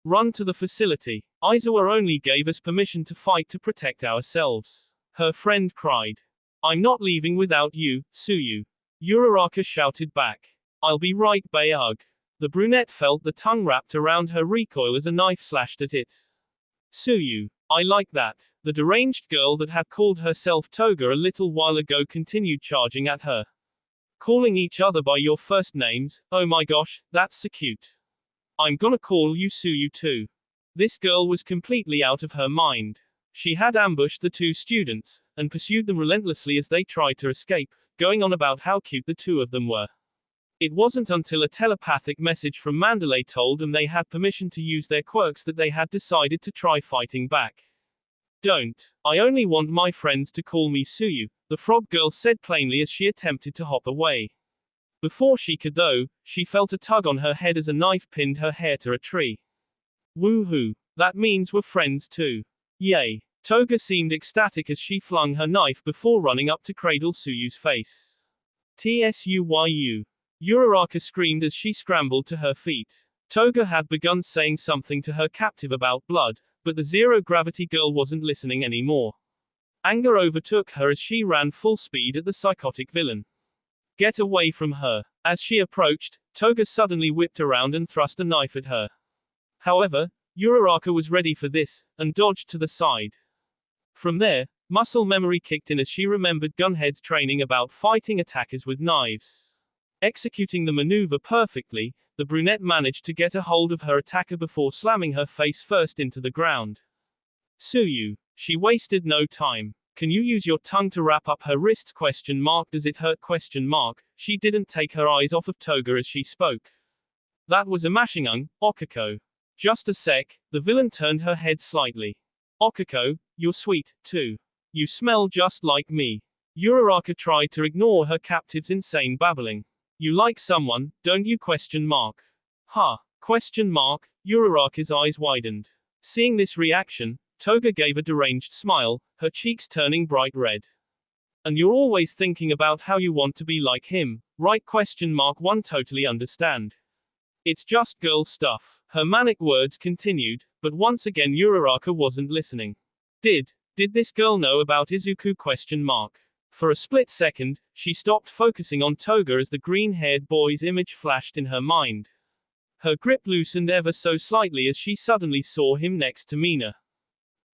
Run to the facility. Aizawa only gave us permission to fight to protect ourselves. Her friend cried. I'm not leaving without you, Tsuyu. Uraraka shouted back. I'll be right Bayug. The brunette felt the tongue wrapped around her recoil as a knife slashed at it. Tsuyu. I like that. The deranged girl that had called herself Toga a little while ago continued charging at her. Calling each other by your first names, oh my gosh, that's so cute. I'm gonna call you Tsuyu too. This girl was completely out of her mind. She had ambushed the two students, and pursued them relentlessly as they tried to escape, going on about how cute the two of them were. It wasn't until a telepathic message from Mandalay told them they had permission to use their quirks that they had decided to try fighting back. Don't. I only want my friends to call me Tsuyu, the frog girl said plainly as she attempted to hop away. Before she could though, she felt a tug on her head as a knife pinned her hair to a tree. Woohoo. That means we're friends too. Yay. Toga seemed ecstatic as she flung her knife before running up to cradle Tsuyu's face. Tsuyu. Uraraka screamed as she scrambled to her feet. Toga had begun saying something to her captive about blood, But the zero-gravity girl wasn't listening anymore. Anger overtook her as she ran full speed at the psychotic villain. Get away from her. As she approached, Toga suddenly whipped around and thrust a knife at her. However, Uraraka was ready for this, and dodged to the side. From there, muscle memory kicked in as she remembered Gunhead's training about fighting attackers with knives. Executing the maneuver perfectly, the brunette managed to get a hold of her attacker before slamming her face first into the ground. Suyu. She wasted no time. Can you use your tongue to wrap up her wrists? Does it hurt? She didn't take her eyes off of Toga as she spoke. That was a mashingung, Okako. Just a sec, the villain turned her head slightly. Okako, you're sweet, too. You smell just like me. Uraraka tried to ignore her captive's insane babbling. You like someone, don't you? Ha. Uraraka's eyes widened. Seeing this reaction, Toga gave a deranged smile, her cheeks turning bright red. And you're always thinking about how you want to be like him, right? One totally understand. It's just girl stuff. Her manic words continued, but once again Uraraka wasn't listening. Did this girl know about Izuku? For a split second, she stopped focusing on Toga as the green-haired boy's image flashed in her mind. Her grip loosened ever so slightly as she suddenly saw him next to Mina.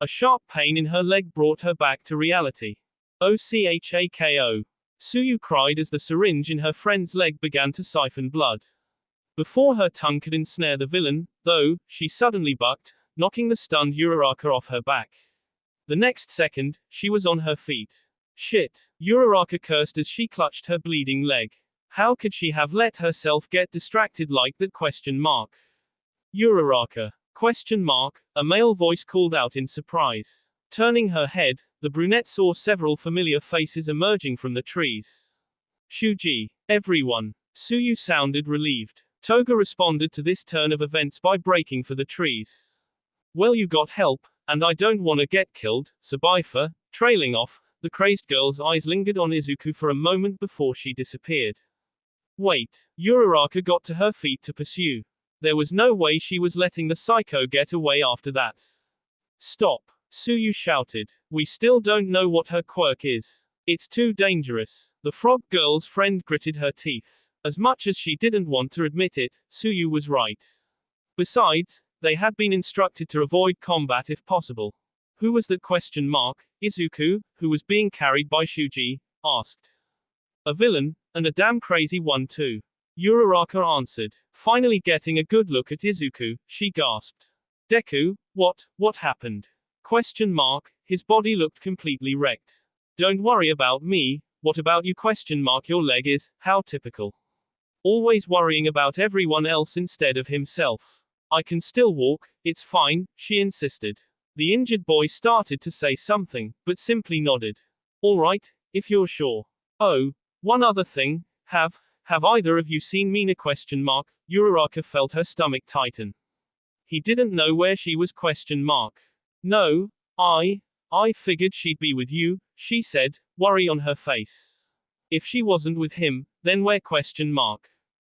A sharp pain in her leg brought her back to reality. OCHAKO. Suyu cried as the syringe in her friend's leg began to siphon blood. Before her tongue could ensnare the villain, though, she suddenly bucked, knocking the stunned Uraraka off her back. The next second, she was on her feet. Shit. Uraraka cursed as she clutched her bleeding leg. How could she have let herself get distracted like that? Uraraka. A male voice called out in surprise. Turning her head, the brunette saw several familiar faces emerging from the trees. Shuji. Everyone. Suyu sounded relieved. Toga responded to this turn of events by breaking for the trees. Well, you got help, and I don't wanna get killed, Sabaifa. Trailing off, the crazed girl's eyes lingered on Izuku for a moment before she disappeared. Wait. Uraraka got to her feet to pursue. There was no way she was letting the psycho get away after that. Stop. Suyu shouted. We still don't know what her quirk is. It's too dangerous. The frog girl's friend gritted her teeth. As much as she didn't want to admit it, Suyu was right. Besides, they had been instructed to avoid combat if possible. Who was that? Izuku, who was being carried by Shuji, asked. A villain, and a damn crazy one too. Uraraka answered. Finally getting a good look at Izuku, she gasped. Deku, what happened? His body looked completely wrecked. Don't worry about me, what about you? Your leg is, how typical. Always worrying about everyone else instead of himself. I can still walk, it's fine, she insisted. The injured boy started to say something, but simply nodded. Alright, if you're sure. Oh, one other thing, have either of you seen Mina? Uraraka felt her stomach tighten. He didn't know where she was? No, I figured she'd be with you, she said, worry on her face. If she wasn't with him, then where?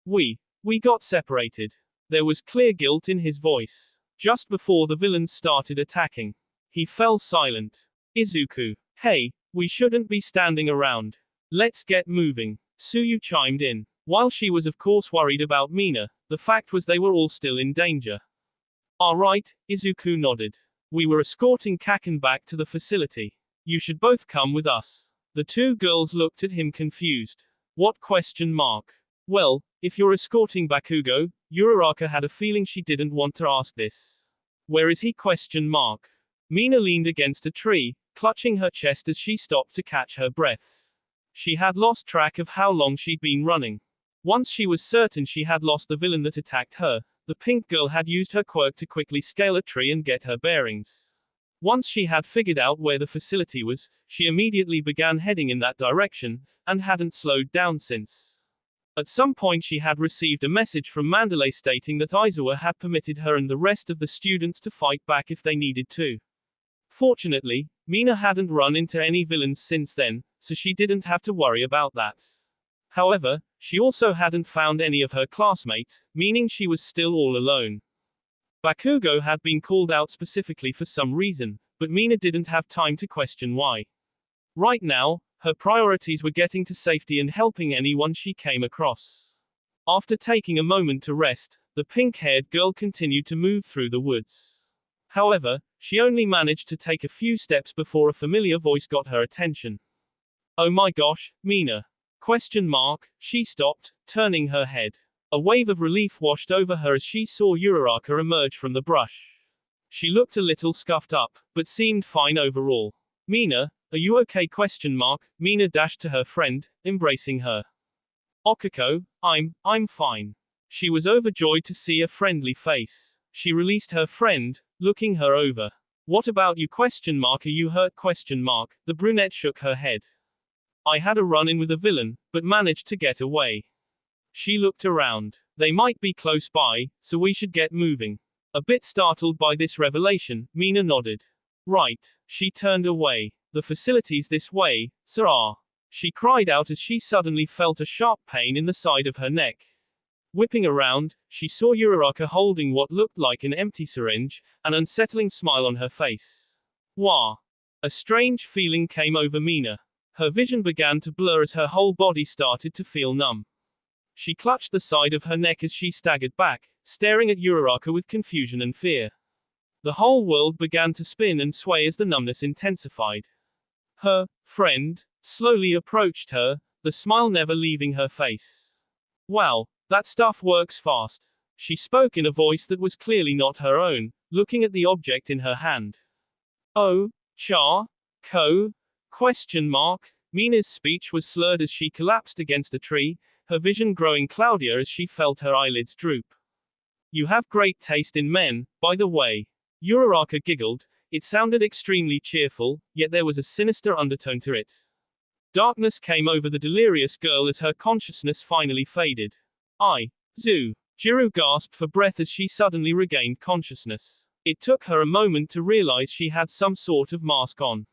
We got separated. There was clear guilt in his voice. Just before the villains started attacking. He fell silent. Izuku. Hey, we shouldn't be standing around. Let's get moving. Suyu chimed in. While she was of course worried about Mina, the fact was they were all still in danger. Alright, Izuku nodded. We were escorting Kaken back to the facility. You should both come with us. The two girls looked at him confused. What? Well, if you're escorting Bakugo, Uraraka had a feeling she didn't want to ask this. Where is he? Mina leaned against a tree, clutching her chest as she stopped to catch her breath. She had lost track of how long she'd been running. Once she was certain she had lost the villain that attacked her, the pink girl had used her quirk to quickly scale a tree and get her bearings. Once she had figured out where the facility was, she immediately began heading in that direction, and hadn't slowed down since. At some point she had received a message from Mandalay stating that Aizawa had permitted her and the rest of the students to fight back if they needed to. Fortunately, Mina hadn't run into any villains since then, so she didn't have to worry about that. However, she also hadn't found any of her classmates, meaning she was still all alone. Bakugo had been called out specifically for some reason, but Mina didn't have time to question why. Right now, her priorities were getting to safety and helping anyone she came across. After taking a moment to rest, the pink-haired girl continued to move through the woods. However, she only managed to take a few steps before a familiar voice got her attention. "Oh my gosh, Mina?" She stopped, turning her head. A wave of relief washed over her as she saw Uraraka emerge from the brush. She looked a little scuffed up, but seemed fine overall. "Mina, are you okay?" Mina dashed to her friend, embracing her. "Okako, I'm fine." She was overjoyed to see a friendly face. She released her friend, looking her over. "What about you? Are you hurt? The brunette shook her head. "I had a run-in with a villain, but managed to get away." She looked around. They might be close by, so we should get moving. A bit startled by this revelation, Mina nodded. "Right." She turned away. "The facility's this way, sir." She cried out as she suddenly felt a sharp pain in the side of her neck. Whipping around, she saw Uraraka holding what looked like an empty syringe, an unsettling smile on her face. Wah! A strange feeling came over Mina. Her vision began to blur as her whole body started to feel numb. She clutched the side of her neck as she staggered back, staring at Uraraka with confusion and fear. The whole world began to spin and sway as the numbness intensified. Her friend slowly approached her, the smile never leaving her face. "Wow, that stuff works fast." She spoke in a voice that was clearly not her own, looking at the object in her hand. "Oh, ko? ? Mina's speech was slurred as she collapsed against a tree, her vision growing cloudier as she felt her eyelids droop. "You have great taste in men, by the way." Uraraka giggled. It sounded extremely cheerful, yet there was a sinister undertone to it. Darkness came over the delirious girl as her consciousness finally faded. Jiru gasped for breath as she suddenly regained consciousness. It took her a moment to realize she had some sort of mask on.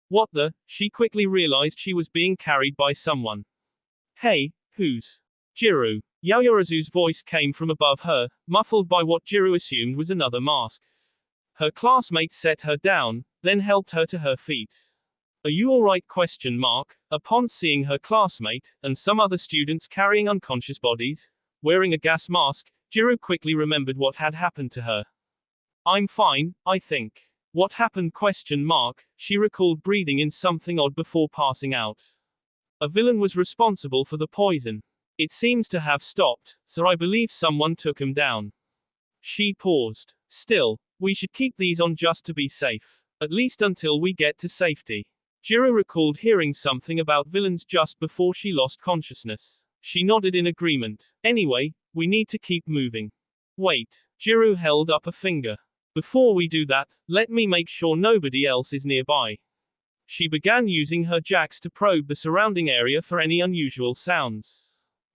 What the? She quickly realized she was being carried by someone. "Hey, who's Jiru?" Yaoyorozu's voice came from above her, muffled by what Jiru assumed was another mask. Her classmate set her down, then helped her to her feet. "Are you alright?" Upon seeing her classmate, and some other students carrying unconscious bodies, wearing a gas mask, Jiru quickly remembered what had happened to her. "I'm fine, I think." "What happened?" She recalled breathing in something odd before passing out. "A villain was responsible for the poison. It seems to have stopped, so I believe someone took him down." She paused. "Still, we should keep these on just to be safe. At least until we get to safety." Jiru recalled hearing something about villains just before she lost consciousness. She nodded in agreement. "Anyway, we need to keep moving." "Wait." Jiru held up a finger. "Before we do that, let me make sure nobody else is nearby." She began using her jacks to probe the surrounding area for any unusual sounds.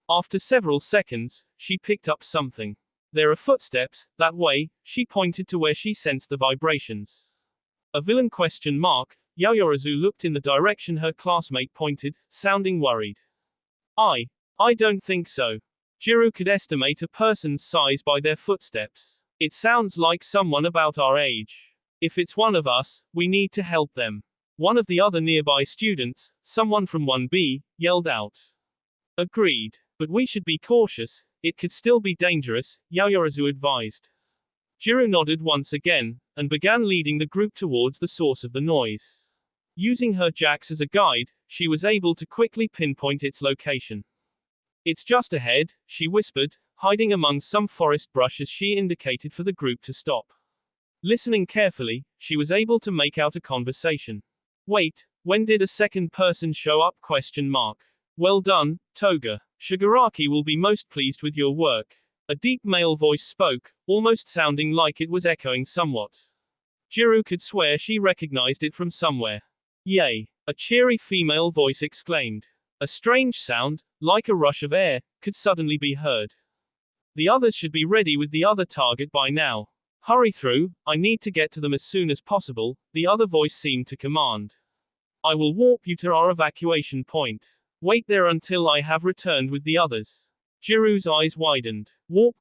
After several seconds, she picked up something. "There are footsteps, that way." She pointed to where she sensed the vibrations. "A villain?" Yaoyorozu looked in the direction her classmate pointed, sounding worried. I don't think so." Jiru could estimate a person's size by their footsteps. "It sounds like someone about our age. If it's one of us, we need to help them." One of the other nearby students, someone from 1B, yelled out. "Agreed. But we should be cautious, it could still be dangerous," Yaoyorozu advised. Jiru nodded once again, and began leading the group towards the source of the noise. Using her jacks as a guide, she was able to quickly pinpoint its location. "It's just ahead," she whispered, hiding among some forest brush as she indicated for the group to stop. Listening carefully, she was able to make out a conversation. "Wait, when did a second person show up?" "Well done, Toga. Shigaraki will be most pleased with your work." A deep male voice spoke, almost sounding like it was echoing somewhat. Jiru could swear she recognized it from somewhere. "Yay!" a cheery female voice exclaimed. A strange sound, like a rush of air, could suddenly be heard. "The others should be ready with the other target by now. Hurry through, I need to get to them as soon as possible," the other voice seemed to command. "I will warp you to our evacuation point. Wait there until I have returned with the others." Jiru's eyes widened. "Warp?"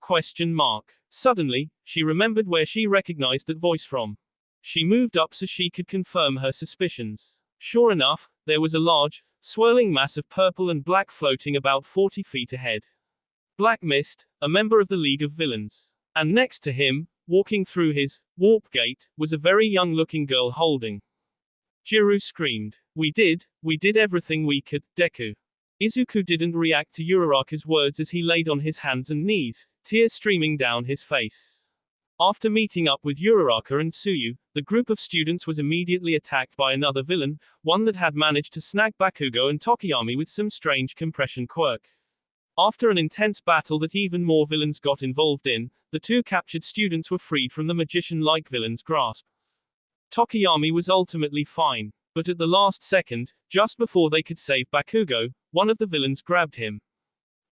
Suddenly, she remembered where she recognized that voice from. She moved up so she could confirm her suspicions. Sure enough, there was a large, swirling mass of purple and black floating about 40 feet ahead. Black Mist, a member of the League of Villains. And next to him, walking through his warp gate, was a very young-looking girl holding. Jiro screamed. We did everything we could, Deku. Izuku didn't react to Uraraka's words as he laid on his hands and knees, tears streaming down his face. After meeting up with Uraraka and Tsuyu, the group of students was immediately attacked by another villain, one that had managed to snag Bakugo and Tokiyami with some strange compression quirk. After an intense battle that even more villains got involved in, the two captured students were freed from the magician-like villain's grasp. Tokiyami was ultimately fine, but at the last second, just before they could save Bakugo, one of the villains grabbed him.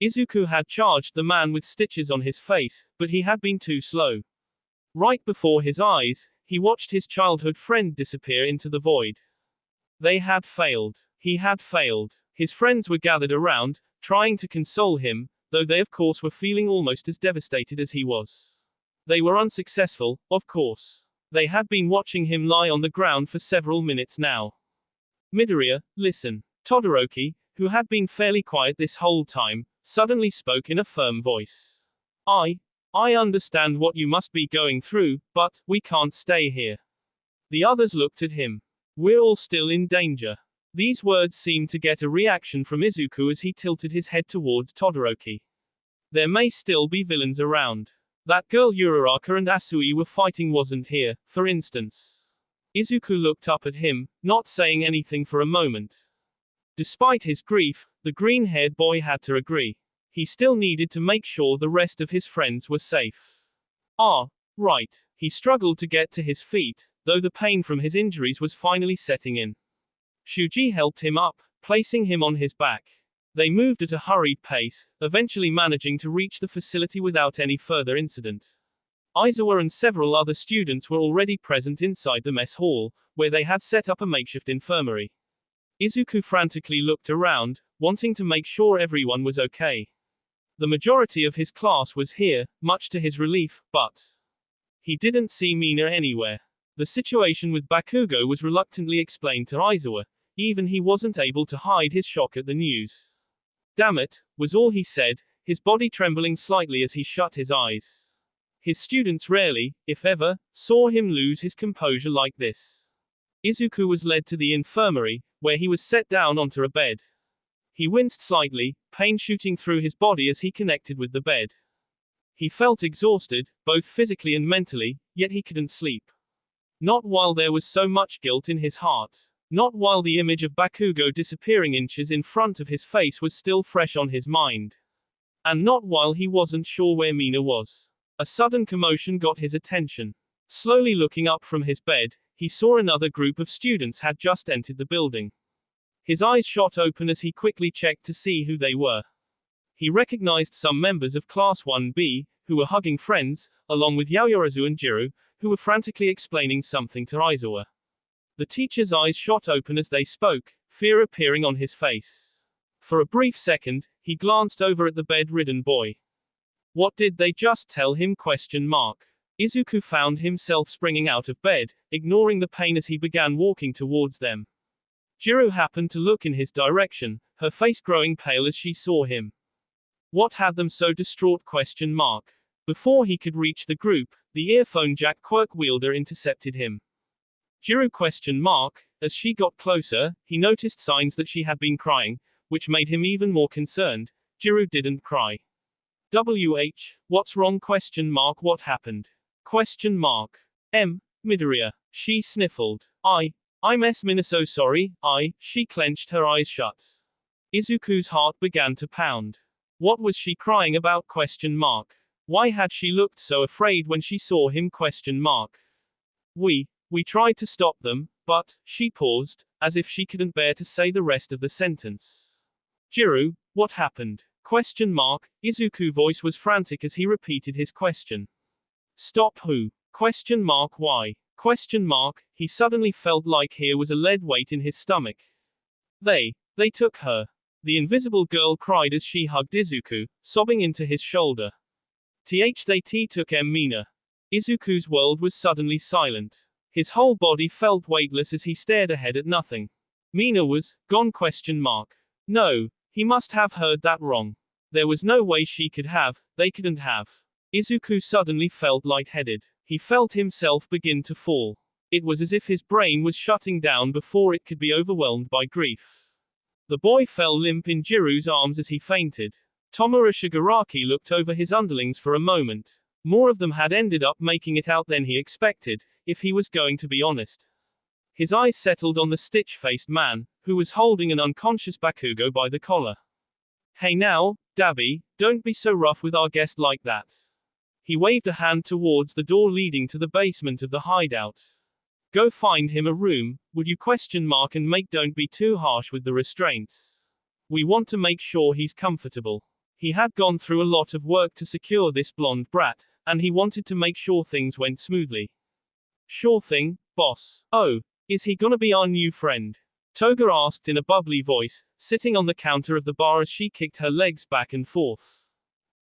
Izuku had charged the man with stitches on his face, but he had been too slow. Right before his eyes, he watched his childhood friend disappear into the void. They had failed. He had failed. His friends were gathered around, trying to console him, though they of course were feeling almost as devastated as he was. They were unsuccessful, of course. They had been watching him lie on the ground for several minutes now. Midoriya, listen. Todoroki, who had been fairly quiet this whole time, suddenly spoke in a firm voice. I understand what you must be going through, but we can't stay here. The others looked at him. We're all still in danger. These words seemed to get a reaction from Izuku as he tilted his head towards Todoroki. There may still be villains around. That girl Uraraka and Asui were fighting wasn't here, for instance. Izuku looked up at him, not saying anything for a moment. Despite his grief, the green-haired boy had to agree. He still needed to make sure the rest of his friends were safe. Right. He struggled to get to his feet, though the pain from his injuries was finally setting in. Shuji helped him up, placing him on his back. They moved at a hurried pace, eventually managing to reach the facility without any further incident. Aizawa and several other students were already present inside the mess hall, where they had set up a makeshift infirmary. Izuku frantically looked around, wanting to make sure everyone was okay. The majority of his class was here, much to his relief, but he didn't see Mina anywhere. The situation with Bakugo was reluctantly explained to Aizawa. Even he wasn't able to hide his shock at the news. Damn it, was all he said, his body trembling slightly as he shut his eyes. His students rarely, if ever, saw him lose his composure like this. Izuku was led to the infirmary, where he was set down onto a bed. He winced slightly, pain shooting through his body as he connected with the bed. He felt exhausted, both physically and mentally, yet he couldn't sleep. Not while there was so much guilt in his heart. Not while the image of Bakugo disappearing inches in front of his face was still fresh on his mind. And not while he wasn't sure where Mina was. A sudden commotion got his attention. Slowly looking up from his bed, he saw another group of students had just entered the building. His eyes shot open as he quickly checked to see who they were. He recognized some members of Class 1B, who were hugging friends, along with Yaoyorozu and Jiro, who were frantically explaining something to Aizawa. The teacher's eyes shot open as they spoke, fear appearing on his face. For a brief second, he glanced over at the bed-ridden boy. What did they just tell him? Izuku found himself springing out of bed, ignoring the pain as he began walking towards them. Jiro happened to look in his direction, her face growing pale as she saw him. What had them so distraught? Before he could reach the group, the earphone jack quirk wielder intercepted him. Jiro ? As she got closer, he noticed signs that she had been crying, which made him even more concerned. Jiro didn't cry. What's wrong? What happened? Midoriya. She sniffled. I'm Mina, so sorry. She clenched her eyes shut. Izuku's heart began to pound. What was she crying about? Why had she looked so afraid when she saw him? We tried to stop them, but, she paused, as if she couldn't bear to say the rest of the sentence. Jiro, what happened? Izuku's voice was frantic as he repeated his question. Stop who? Why? He suddenly felt like here was a lead weight in his stomach. They took her. The invisible girl cried as she hugged Izuku, sobbing into his shoulder. They took Mina. Izuku's world was suddenly silent. His whole body felt weightless as he stared ahead at nothing. Mina was gone? No, he must have heard that wrong. There was no way they couldn't have. Izuku suddenly felt lightheaded. He felt himself begin to fall. It was as if his brain was shutting down before it could be overwhelmed by grief. The boy fell limp in Jiru's arms as he fainted. Tomura Shigaraki looked over his underlings for a moment. More of them had ended up making it out than he expected, if he was going to be honest. His eyes settled on the stitch-faced man, who was holding an unconscious Bakugo by the collar. Hey now, Dabi, don't be so rough with our guest like that. He waved a hand towards the door leading to the basement of the hideout. Go find him a room, would you? And don't be too harsh with the restraints. We want to make sure he's comfortable. He had gone through a lot of work to secure this blonde brat, and he wanted to make sure things went smoothly. Sure thing, boss. Oh, is he gonna be our new friend? Toga asked in a bubbly voice, sitting on the counter of the bar as she kicked her legs back and forth.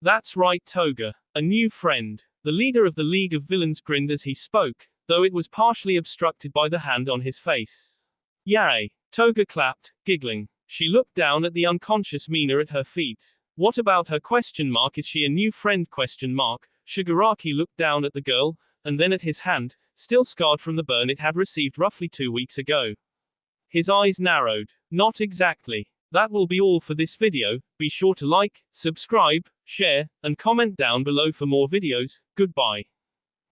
That's right, Toga. A new friend. The leader of the League of Villains grinned as he spoke, though it was partially obstructed by the hand on his face. Yay! Toga clapped, giggling. She looked down at the unconscious Mina at her feet. What about her? Is she a new friend? Shigaraki looked down at the girl, and then at his hand, still scarred from the burn it had received roughly 2 weeks ago. His eyes narrowed. Not exactly. That will be all for this video. Be sure to like, subscribe, share, and comment down below for more videos. Goodbye.